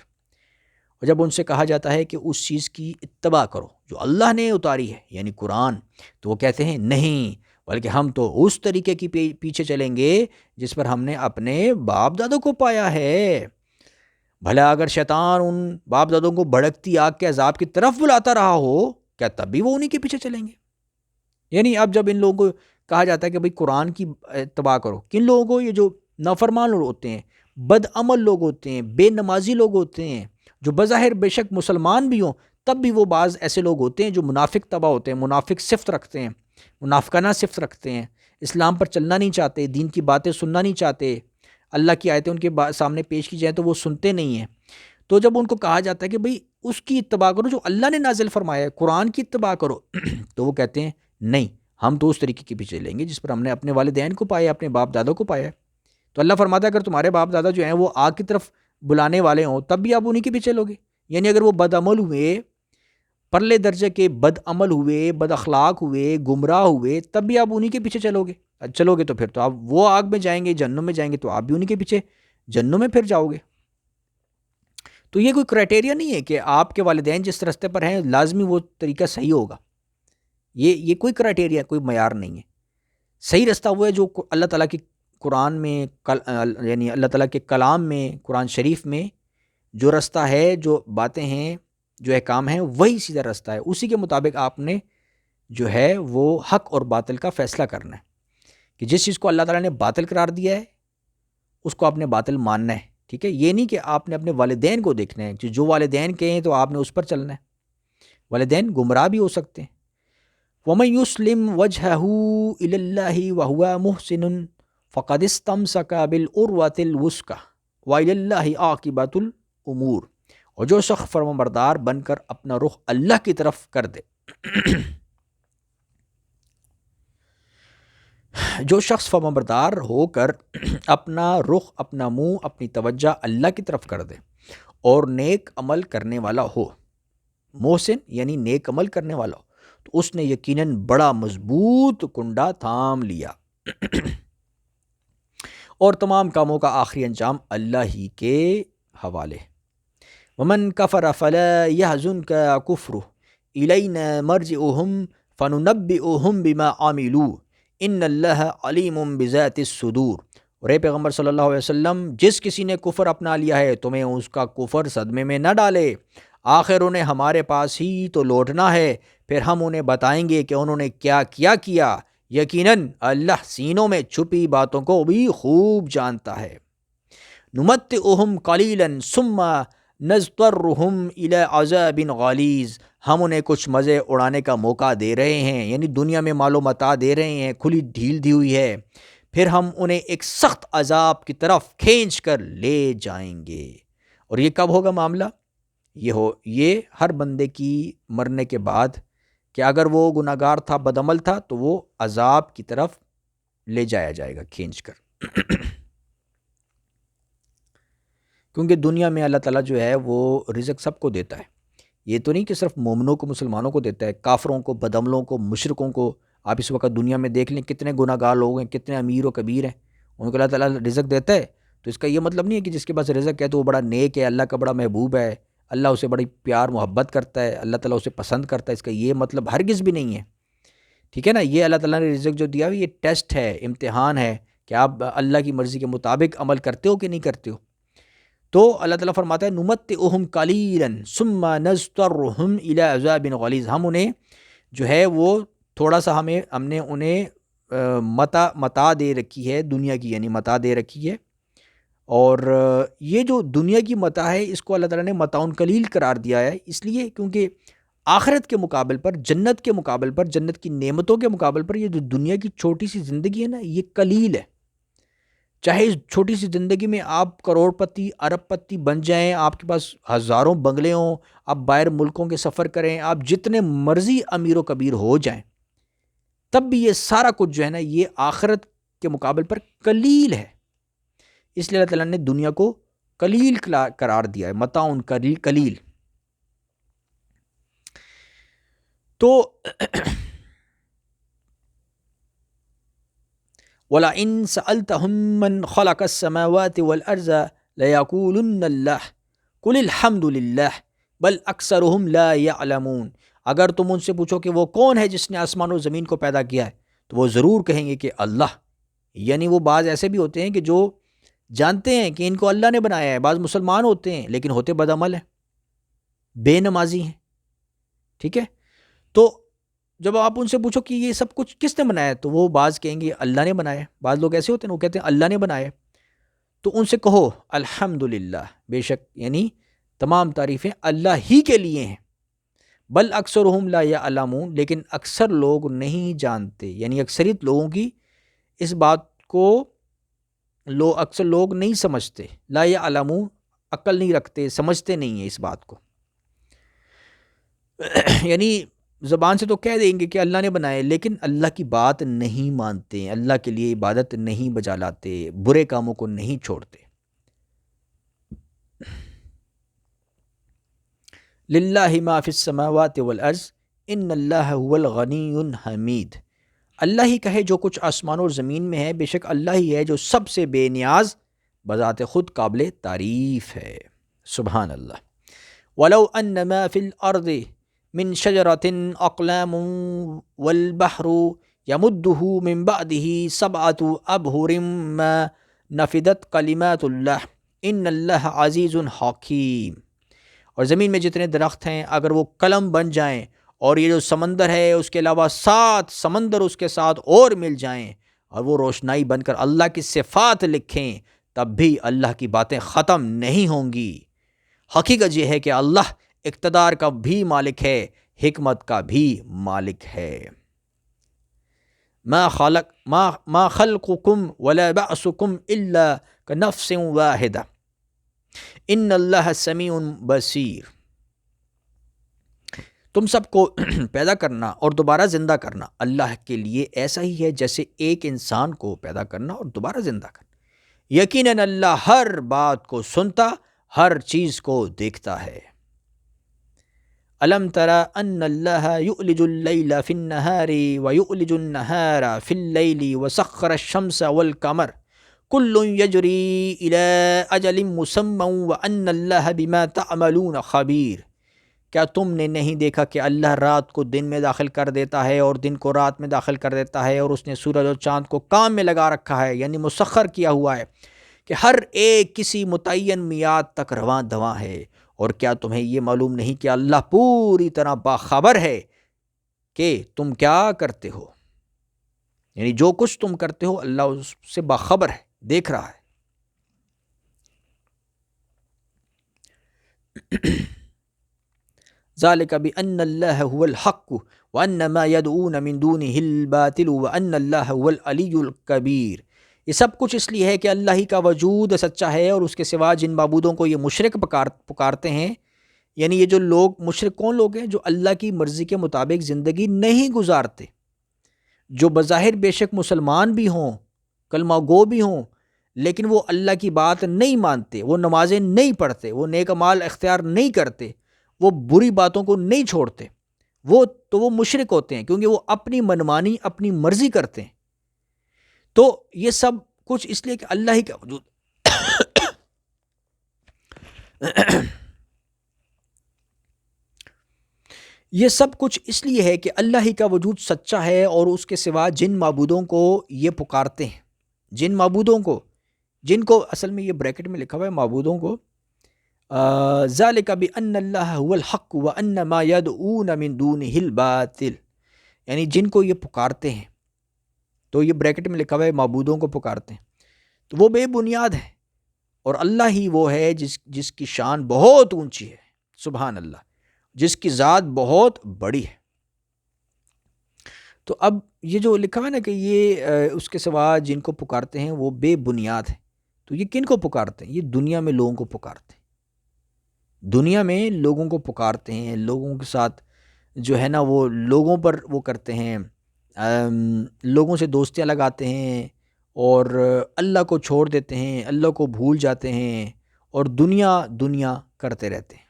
اور جب ان سے کہا جاتا ہے کہ اس چیز کی اتباع کرو جو اللہ نے اتاری ہے یعنی قرآن، تو وہ کہتے ہیں نہیں، بلکہ ہم تو اس طریقے کی پیچھے چلیں گے جس پر ہم نے اپنے باپ دادوں کو پایا ہے. بھلا اگر شیطان ان باپ دادوں کو بھڑکتی آگ کے عذاب کی طرف بلاتا رہا ہو، کیا تب بھی وہ انہی کے پیچھے چلیں گے؟ یعنی اب جب ان لوگوں کو کہا جاتا ہے کہ بھئی قرآن کی اتباع کرو، کن لوگوں کو؟ یہ جو نافرمان لوگ ہوتے ہیں، بد عمل لوگ ہوتے ہیں، بے نمازی لوگ ہوتے ہیں، جو بظاہر بے شک مسلمان بھی ہوں تب بھی وہ بعض ایسے لوگ ہوتے ہیں جو منافق طبع ہوتے ہیں، منافق صفت رکھتے ہیں، منافقانہ صفت رکھتے ہیں، اسلام پر چلنا نہیں چاہتے، دین کی باتیں سننا نہیں چاہتے، اللہ کی آیتیں ان کے سامنے پیش کی جائیں تو وہ سنتے نہیں ہیں. تو جب ان کو کہا جاتا ہے کہ بھئی اس کی اتباع کرو جو اللہ نے نازل فرمایا ہے، قرآن کی اتباع کرو، تو وہ کہتے ہیں نہیں، ہم تو اس طریقے کے پیچھے لیں گے جس پر ہم نے اپنے والدین کو پایا، اپنے باپ دادوں کو پایا ہے. تو اللہ فرماتا ہے اگر تمہارے باپ دادا جو ہیں وہ آگ کی طرف بلانے والے ہوں تب بھی آپ انہی کے پیچھے لوگے. یعنی اگر وہ بد عمل ہوئے، پرلے درجے کے بد عمل ہوئے، بد اخلاق ہوئے، گمراہ ہوئے، تب بھی آپ انہی کے پیچھے چلو گے تو پھر تو آپ وہ آگ میں جائیں گے، جہنم میں جائیں گے، تو آپ بھی انہی کے پیچھے جہنم میں پھر جاؤ گے. تو یہ کوئی کرائٹیریا نہیں ہے کہ آپ کے والدین جس راستے پر ہیں لازمی وہ طریقہ صحیح ہوگا. یہ کوئی کرائٹیریا، کوئی معیار نہیں ہے. صحیح راستہ وہ ہے جو اللہ تعالیٰ کی قرآن میں یعنی اللہ تعالیٰ کے کلام میں، قرآن شریف میں جو راستہ ہے، جو باتیں ہیں، جو احکام ہیں، وہی سیدھا راستہ ہے. اسی کے مطابق آپ نے جو ہے وہ حق اور باطل کا فیصلہ کرنا ہے کہ جس چیز کو اللہ تعالیٰ نے باطل قرار دیا ہے اس کو آپ نے باطل ماننا ہے. ٹھیک ہے، یہ نہیں کہ آپ نے اپنے والدین کو دیکھنا ہے کہ جو والدین کہیں تو آپ نے اس پر چلنا ہے. والدین گمراہ بھی ہو سکتے ہیں. وَمَن يُسْلِمْ وَجْهَهُ إِلَى اللَّهِ وَهُوَ مُحْسِنٌ فَقَدِ اسْتَمْسَكَ بِالْعُرْوَةِ الْوُثْقَىٰ وَإِلَى اللَّهِ عَاقِبَةُ الْأُمُورِ. اور جو شخص فرمانبردار بن کر اپنا رخ اللہ کی طرف کر دے جو شخص فرمانبردار ہو کر اپنا رخ، اپنا منہ، اپنی توجہ اللہ کی طرف کر دے اور نیک عمل کرنے والا ہو، محسن یعنی نیک عمل کرنے والا ہو، تو اس نے یقیناً بڑا مضبوط کنڈا تھام لیا اور تمام کاموں کا آخری انجام اللہ ہی کے حوالے۔ ومن کفر فلا يحزنك كفره إلينا مرجعهم فننبئهم بما عملوا ان اللہ علیم بذات الصدور۔ اور اے پیغمبر صلی اللہ علیہ وسلم، جس کسی نے کفر اپنا لیا ہے تمہیں اس کا کفر صدمے میں نہ ڈالے، آخر انہیں ہمارے پاس ہی تو لوٹنا ہے، پھر ہم انہیں بتائیں گے کہ انہوں نے کیا کیا۔ یقیناً اللہ سینوں میں چھپی باتوں کو بھی خوب جانتا ہے۔ نمتعہم قلیلا ثم نضطرہم الی عذاب غلیظ، ہم انہیں کچھ مزے اڑانے کا موقع دے رہے ہیں، یعنی دنیا میں مال و متاع دے رہے ہیں، کھلی ڈھیل دی ہوئی ہے، پھر ہم انہیں ایک سخت عذاب کی طرف کھینچ کر لے جائیں گے۔ اور یہ کب ہوگا معاملہ؟ یہ ہر بندے کی مرنے کے بعد، کہ اگر وہ گناہ گار تھا، بدعمل تھا، تو وہ عذاب کی طرف لے جایا جائے گا کھینچ کر کیونکہ دنیا میں اللہ تعالیٰ جو ہے وہ رزق سب کو دیتا ہے، یہ تو نہیں کہ صرف مومنوں کو، مسلمانوں کو دیتا ہے، کافروں کو، بدعملوں کو، مشرکوں کو۔ آپ اس وقت دنیا میں دیکھ لیں کتنے گناہ گار لوگ ہیں، کتنے امیر و کبیر ہیں، ان کو اللہ تعالیٰ رزق دیتا ہے۔ تو اس کا یہ مطلب نہیں ہے کہ جس کے پاس رزق ہے تو وہ بڑا نیک ہے، اللہ کا بڑا محبوب ہے، اللہ اسے بڑی پیار محبت کرتا ہے، اللہ تعالیٰ اسے پسند کرتا ہے، اس کا یہ مطلب ہرگز بھی نہیں ہے، ٹھیک ہے نا۔ یہ اللہ تعالیٰ نے رزق جو دیا ہے یہ ٹیسٹ ہے، امتحان ہے کہ آپ اللہ کی مرضی کے مطابق عمل کرتے ہو کہ نہیں کرتے ہو۔ تو اللہ تعالیٰ فرماتا ہے نمتعہم قلیلا ثم نضطرہم الی عذاب غلیظ، ہم انہیں جو ہے وہ تھوڑا سا ہم نے انہیں متاع دے رکھی ہے، دنیا کی یعنی متاع دے رکھی ہے، اور یہ جو دنیا کی متاع ہے اس کو اللہ تعالیٰ نے متاع قلیل قرار دیا ہے، اس لیے کیونکہ آخرت کے مقابل پر، جنت کے مقابل پر، جنت کی نعمتوں کے مقابل پر یہ جو دنیا کی چھوٹی سی زندگی ہے نا، یہ قلیل ہے۔ چاہے اس چھوٹی سی زندگی میں آپ کروڑ پتی، ارب پتی بن جائیں، آپ کے پاس ہزاروں بنگلے ہوں، آپ باہر ملکوں کے سفر کریں، آپ جتنے مرضی امیر و کبیر ہو جائیں، تب بھی یہ سارا کچھ جو ہے نا یہ آخرت کے مقابل پر قلیل ہے۔ اس لیے اللہ تعالیٰ نے دنیا کو قلیل قرار دیا ہے، متاع قلیل۔ تو وَلَئِن سَأَلْتَهُم مَّنْ خَلَقَ السَّمَاوَاتِ وَالْأَرْضَ لَيَقُولُنَّ اللَّهُ قُلِ الْحَمْدُ لِلَّهِ بَلْ أَكْثَرُهُمْ لَا يَعْلَمُونَ، اگر تم ان سے پوچھو کہ وہ کون ہے جس نے آسمان و زمین کو پیدا کیا ہے، تو وہ ضرور کہیں گے کہ اللہ۔ یعنی وہ بعض ایسے بھی ہوتے ہیں کہ جو جانتے ہیں کہ ان کو اللہ نے بنایا ہے، بعض مسلمان ہوتے ہیں لیکن ہوتے بدعمل ہیں، بے نمازی ہیں، ٹھیک ہے۔ تو جب آپ ان سے پوچھو کہ یہ سب کچھ کس نے بنایا ہے، تو وہ بعض کہیں گے اللہ نے بنایا ہے۔ بعض لوگ ایسے ہوتے ہیں وہ کہتے ہیں اللہ نے بنایا ہے۔ تو ان سے کہو الحمدللہ، بے شک یعنی تمام تعریفیں اللہ ہی کے لیے ہیں، بل اکثرہم لا یعلمون، لیکن اکثر لوگ نہیں جانتے، یعنی اکثریت لوگوں کی اس بات کو اکثر لوگ نہیں سمجھتے، لا یعلمون عقل نہیں رکھتے، سمجھتے نہیں ہیں اس بات کو۔ یعنی زبان سے تو کہہ دیں گے کہ اللہ نے بنائے، لیکن اللہ کی بات نہیں مانتے، اللہ کے لیے عبادت نہیں بجا لاتے، برے کاموں کو نہیں چھوڑتے۔ للہ ما فی السماوات والارض ان اللہ هو الغنی الحمید، اللہ ہی کا ہے جو کچھ آسمان اور زمین میں ہے، بے شک اللہ ہی ہے جو سب سے بے نیاز، بذات خود قابل تعریف ہے۔ سبحان اللہ۔ وَلَوْ أَنَّ مَا فِي الْأَرْضِ مِنْ شَجَرَةٍ أَقْلَامٌ وَالْبَحْرُ يَمُدُّهُ مِنْ بَعْدِهِ سَبْعَةُ أَبْحُرٍ مَا نَفِدَتْ كَلِمَاتُ اللَّهِ إِنَّ اللَّهَ عَزِيزٌ حَكِيمٌ، اور زمین میں جتنے درخت ہیں اگر وہ قلم بن جائیں، اور یہ جو سمندر ہے اس کے علاوہ 7 سمندر اس کے ساتھ اور مل جائیں، اور وہ روشنائی بن کر اللہ کی صفات لکھیں، تب بھی اللہ کی باتیں ختم نہیں ہوں گی۔ حقیقت یہ ہے کہ اللہ اقتدار کا بھی مالک ہے، حکمت کا بھی مالک ہے۔ ما خلقکم ولا بعثکم الا کنفس واحدہ ان اللہ سمیع بصیر۔ تم سب کو پیدا کرنا اور دوبارہ زندہ کرنا اللہ کے لیے ایسا ہی ہے جیسے ایک انسان کو پیدا کرنا اور دوبارہ زندہ کرنا۔ یقیناً اللہ ہر بات کو سنتا، ہر چیز کو دیکھتا ہے۔ الم تر ان اللہ یؤلج اللیل فی النہار ویؤلج النہار فی اللیل وسخر الشمس والقمر کل یجری الی اجل مسمی وان اللہ بما تعملون خبیر۔ کیا تم نے نہیں دیکھا کہ اللہ رات کو دن میں داخل کر دیتا ہے اور دن کو رات میں داخل کر دیتا ہے، اور اس نے سورج اور چاند کو کام میں لگا رکھا ہے، یعنی مسخر کیا ہوا ہے کہ ہر ایک کسی متعین میعاد تک رواں دواں ہے۔ اور کیا تمہیں یہ معلوم نہیں کہ اللہ پوری طرح باخبر ہے کہ تم کیا کرتے ہو، یعنی جو کچھ تم کرتے ہو اللہ اس سے باخبر ہے، دیکھ رہا ہے۔ ذالک بأن اللہ هو الحق وان ما يدعون من دونه الباطل وان اللہ هو العلی الکبیر۔ یہ سب کچھ اس لیے ہے کہ اللہ ہی کا وجود سچا ہے، اور اس کے سوا جن معبودوں کو یہ مشرک پکارتے ہیں، یعنی یہ جو لوگ مشرک کون لوگ ہیں؟ جو اللہ کی مرضی کے مطابق زندگی نہیں گزارتے، جو بظاہر بے شک مسلمان بھی ہوں، کلمہ گو بھی ہوں، لیکن وہ اللہ کی بات نہیں مانتے، وہ نمازیں نہیں پڑھتے، وہ نیک اعمال اختیار نہیں کرتے، وہ بری باتوں کو نہیں چھوڑتے، وہ مشرک ہوتے ہیں، کیونکہ وہ اپنی منمانی اپنی مرضی کرتے ہیں۔ تو یہ سب کچھ اس لیے کہ اللہ ہی کا وجود یہ سب کچھ اس لیے ہے کہ اللہ ہی کا وجود سچا ہے، اور اس کے سوا جن معبودوں کو یہ پکارتے ہیں، جن معبودوں کو، جن کو اصل میں یہ بریکٹ میں لکھا ہوا ہے معبودوں کو، ذالک بأن اللہ هو الحق وان ما يدعون من دونه الباطل، یعنی جن کو یہ پکارتے ہیں، تو یہ بریکٹ میں لکھا ہوا ہے معبودوں کو پکارتے ہیں، تو وہ بے بنیاد ہے، اور اللہ ہی وہ ہے جس کی شان بہت اونچی ہے، سبحان اللہ، جس کی ذات بہت بڑی ہے۔ تو اب یہ جو لکھا ہے نا کہ یہ اس کے سوا جن کو پکارتے ہیں وہ بے بنیاد ہے، تو یہ کن کو پکارتے ہیں؟ یہ دنیا میں لوگوں کو پکارتے ہیں، دنیا میں لوگوں کو پکارتے ہیں، لوگوں کے ساتھ جو ہے نا وہ لوگوں پر وہ کرتے ہیں، لوگوں سے دوستیاں لگاتے ہیں، اور اللہ کو چھوڑ دیتے ہیں، اللہ کو بھول جاتے ہیں، اور دنیا دنیا کرتے رہتے ہیں۔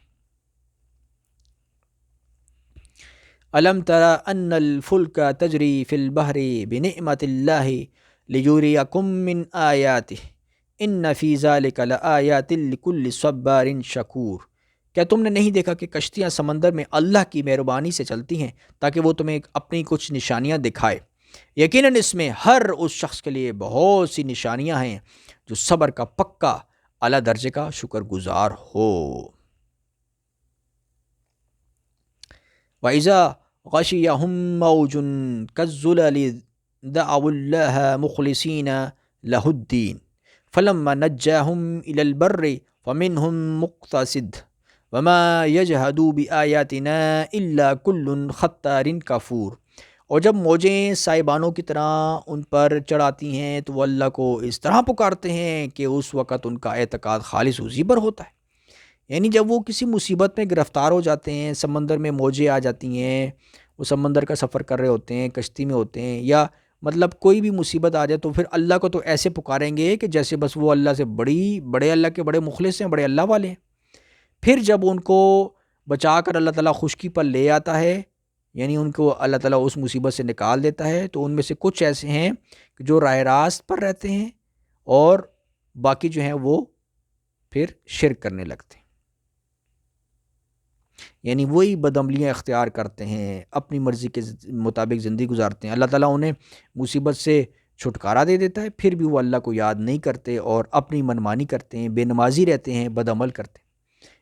الم تر ان الفلک تجری فی البحر بنعمت اللہ لیریکم من آیاتہ ان فی ذلک لآیات لکل صبار شکور۔ کیا تم نے نہیں دیکھا کہ کشتیاں سمندر میں اللہ کی مہربانی سے چلتی ہیں تاکہ وہ تمہیں اپنی کچھ نشانیاں دکھائے؟ یقیناً اس میں ہر اس شخص کے لیے بہت سی نشانیاں ہیں جو صبر کا پکا اعلیٰ درجے کا شکر گزار ہو۔ وَإِذَا غَشِيَهُم مَّوْجٌ كَالظُّلَلِ دَعَوُا اللَّهَ مُخْلِصِينَ لَهُ الدِّينَ فَلَمَّا نَجَّاهُمْ إِلَى الْبَرِّ فَمِنْهُم مُّقْتَصِدٌ وَمَا يَجْحَدُ بِآيَاتِنَا إِلَّا كُلُّ خَتَّارٍ كَفُورٍ۔ اور جب موجیں سائبانوں کی طرح ان پر چڑھاتی ہیں تو وہ اللہ کو اس طرح پکارتے ہیں کہ اس وقت ان کا اعتقاد خالص اسی پر ہوتا ہے، یعنی جب وہ کسی مصیبت میں گرفتار ہو جاتے ہیں، سمندر میں موجیں آ جاتی ہیں، وہ سمندر کا سفر کر رہے ہوتے ہیں، کشتی میں ہوتے ہیں، یا مطلب کوئی بھی مصیبت آ جائے تو پھر اللہ کو تو ایسے پکاریں گے کہ جیسے بس وہ اللہ سے بڑے اللہ کے بڑے مخلص ہیں، بڑے اللہ والے ہیں۔ پھر جب ان کو بچا کر اللہ تعالیٰ خشکی پر لے آتا ہے، یعنی ان کو اللہ تعالیٰ اس مصیبت سے نکال دیتا ہے، تو ان میں سے کچھ ایسے ہیں کہ جو راہ راست پر رہتے ہیں، اور باقی جو ہیں وہ پھر شرک کرنے لگتے ہیں، یعنی وہی بدعملیاں اختیار کرتے ہیں، اپنی مرضی کے مطابق زندگی گزارتے ہیں۔ اللہ تعالیٰ انہیں مصیبت سے چھٹکارا دے دیتا ہے، پھر بھی وہ اللہ کو یاد نہیں کرتے اور اپنی منمانی کرتے ہیں، بے نمازی رہتے ہیں، بدعمل کرتے ہیں۔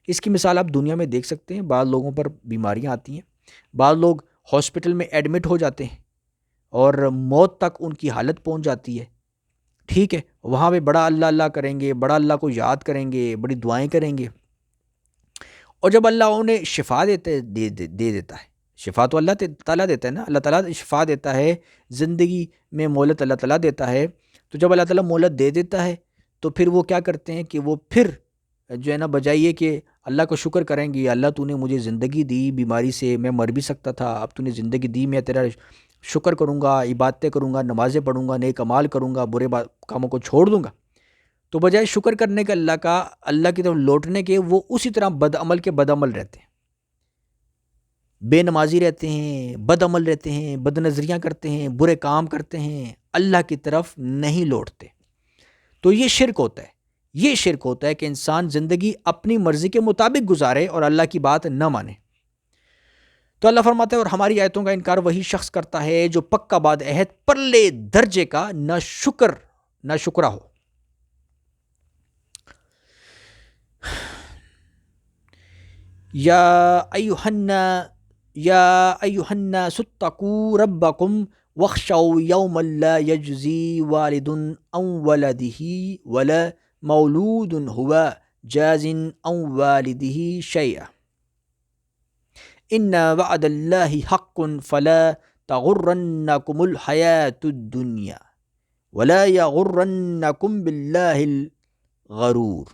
اس کی مثال آپ دنیا میں دیکھ سکتے ہیں، بعض لوگوں پر بیماریاں آتی ہیں، بعض لوگ ہاسپٹل میں ایڈمٹ ہو جاتے ہیں اور موت تک ان کی حالت پہنچ جاتی ہے، ٹھیک ہے، وہاں پہ بڑا اللہ اللہ کریں گے، بڑا اللہ کو یاد کریں گے، بڑی دعائیں کریں گے، اور جب اللہ انہیں شفا دے دیتا ہے، شفا تو اللہ تعالیٰ دیتا ہے نا، اللہ تعالیٰ شفا دیتا ہے، زندگی میں مہلت اللہ تعالیٰ دیتا ہے، تو جب اللہ تعالیٰ مہلت دے دیتا ہے تو پھر وہ کیا کرتے ہیں کہ وہ پھر جو ہے نا بجائیے کہ اللہ کو شکر کریں گے، اللہ تو نے مجھے زندگی دی، بیماری سے میں مر بھی سکتا تھا، اب تو نے زندگی دی، میں تیرا شکر کروں گا، عبادتیں کروں گا، نمازیں پڑھوں گا، نیک اعمال کروں گا، برے کاموں کو چھوڑ دوں گا. تو بجائے شکر کرنے کا اللہ کی طرف لوٹنے کے، وہ اسی طرح بد عمل کے بد عمل رہتے ہیں، بے نمازی رہتے ہیں، بد عمل رہتے ہیں، بد نظریاں کرتے ہیں، برے کام کرتے ہیں، اللہ کی طرف نہیں لوٹتے. تو یہ شرک ہوتا ہے. یہ شرک ہوتا ہے کہ انسان زندگی اپنی مرضی کے مطابق گزارے اور اللہ کی بات نہ مانے. تو اللہ فرماتا ہے اور ہماری آیتوں کا انکار وہی شخص کرتا ہے جو پکا باد عہد پرلے درجے کا نہ شکرا ہو. یا ایھا الناس اتقوا ربکم واخشوا یوما لا یجزی والد عن ولده ولا مولود هو جاز عن والده شیئا ان وعد اللہ حق فلا تغرنکم الحیاۃ الدنیا ولا یغرنکم باللہ الغرور.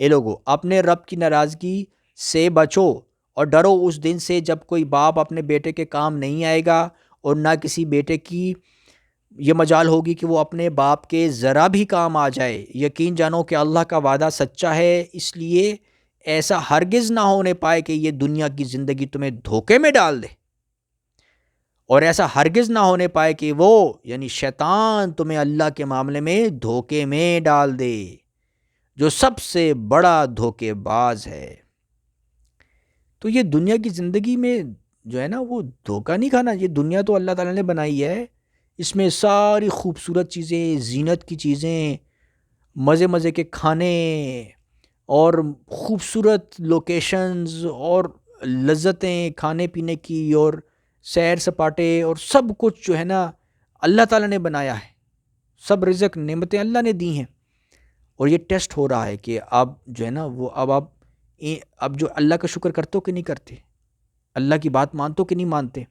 اے لوگو، اپنے رب کی ناراضگی سے بچو اور ڈرو اس دن سے جب کوئی باپ اپنے بیٹے کے کام نہیں آئے گا اور نہ کسی بیٹے کی یہ مجال ہوگی کہ وہ اپنے باپ کے ذرا بھی کام آ جائے. یقین جانو کہ اللہ کا وعدہ سچا ہے، اس لیے ایسا ہرگز نہ ہونے پائے کہ یہ دنیا کی زندگی تمہیں دھوکے میں ڈال دے، اور ایسا ہرگز نہ ہونے پائے کہ وہ یعنی شیطان تمہیں اللہ کے معاملے میں دھوکے میں ڈال دے، جو سب سے بڑا دھوکے باز ہے. تو یہ دنیا کی زندگی میں جو ہے نا وہ دھوکہ نہیں کھانا. یہ دنیا تو اللہ تعالیٰ نے بنائی ہے، اس میں ساری خوبصورت چیزیں، زینت کی چیزیں، مزے کے کھانے اور خوبصورت لوکیشنز اور لذتیں کھانے پینے کی اور سیر سپاٹے اور سب کچھ جو ہے نا اللہ تعالیٰ نے بنایا ہے. سب رزق نعمتیں اللہ نے دی ہیں، اور یہ ٹیسٹ ہو رہا ہے کہ آپ جو ہے نا وہ اب جو اللہ کا شکر کرتے ہو کہ نہیں کرتے، اللہ کی بات مانتے ہو کہ نہیں مانتے،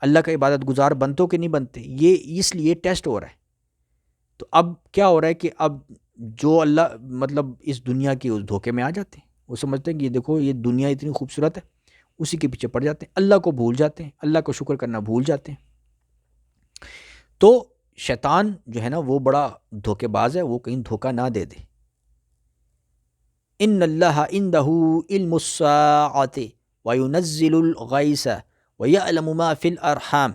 اللہ کا عبادت گزار بنتے ہو کہ نہیں بنتے. یہ اس لیے ٹیسٹ ہو رہا ہے. تو اب کیا ہو رہا ہے کہ اب جو اللہ مطلب اس دنیا کے اس دھوکے میں آ جاتے ہیں، وہ سمجھتے ہیں کہ یہ دیکھو یہ دنیا اتنی خوبصورت ہے، اسی کے پیچھے پڑ جاتے ہیں، اللہ کو بھول جاتے ہیں، اللہ کو شکر کرنا بھول جاتے ہیں. تو شیطان جو ہے نا وہ بڑا دھوکے باز ہے، وہ کہیں دھوکہ نہ دے دے. ان اللہ عندہ علم الساعۃ وینزل الغیث ویعلم ما فی الارحام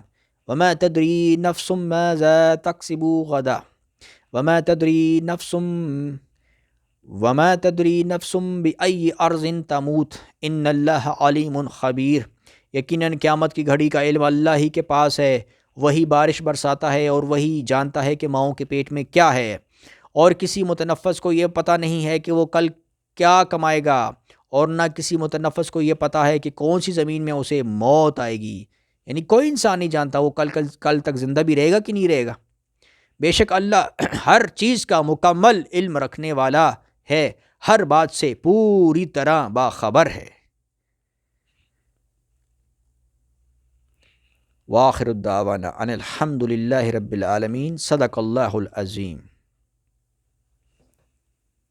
وما تدری نفس ماذا تکسب غدا وما تدری نفس بأی ارض تموت ان اللہ علیم خبیر. یقیناً قیامت کی گھڑی کا علم اللہ ہی کے پاس ہے، وہی بارش برساتا ہے اور وہی جانتا ہے کہ ماؤں کے پیٹ میں کیا ہے، اور کسی متنفس کو یہ پتہ نہیں ہے کہ وہ کل کیا کمائے گا، اور نہ کسی متنفس کو یہ پتہ ہے کہ کون سی زمین میں اسے موت آئے گی. یعنی کوئی انسان نہیں جانتا وہ کل تک زندہ بھی رہے گا کہ نہیں رہے گا. بے شک اللہ ہر چیز کا مکمل علم رکھنے والا ہے، ہر بات سے پوری طرح باخبر ہے. وآخر الدعوانا ان الحمد للہ رب العالمین. صدق اللہ العظیم.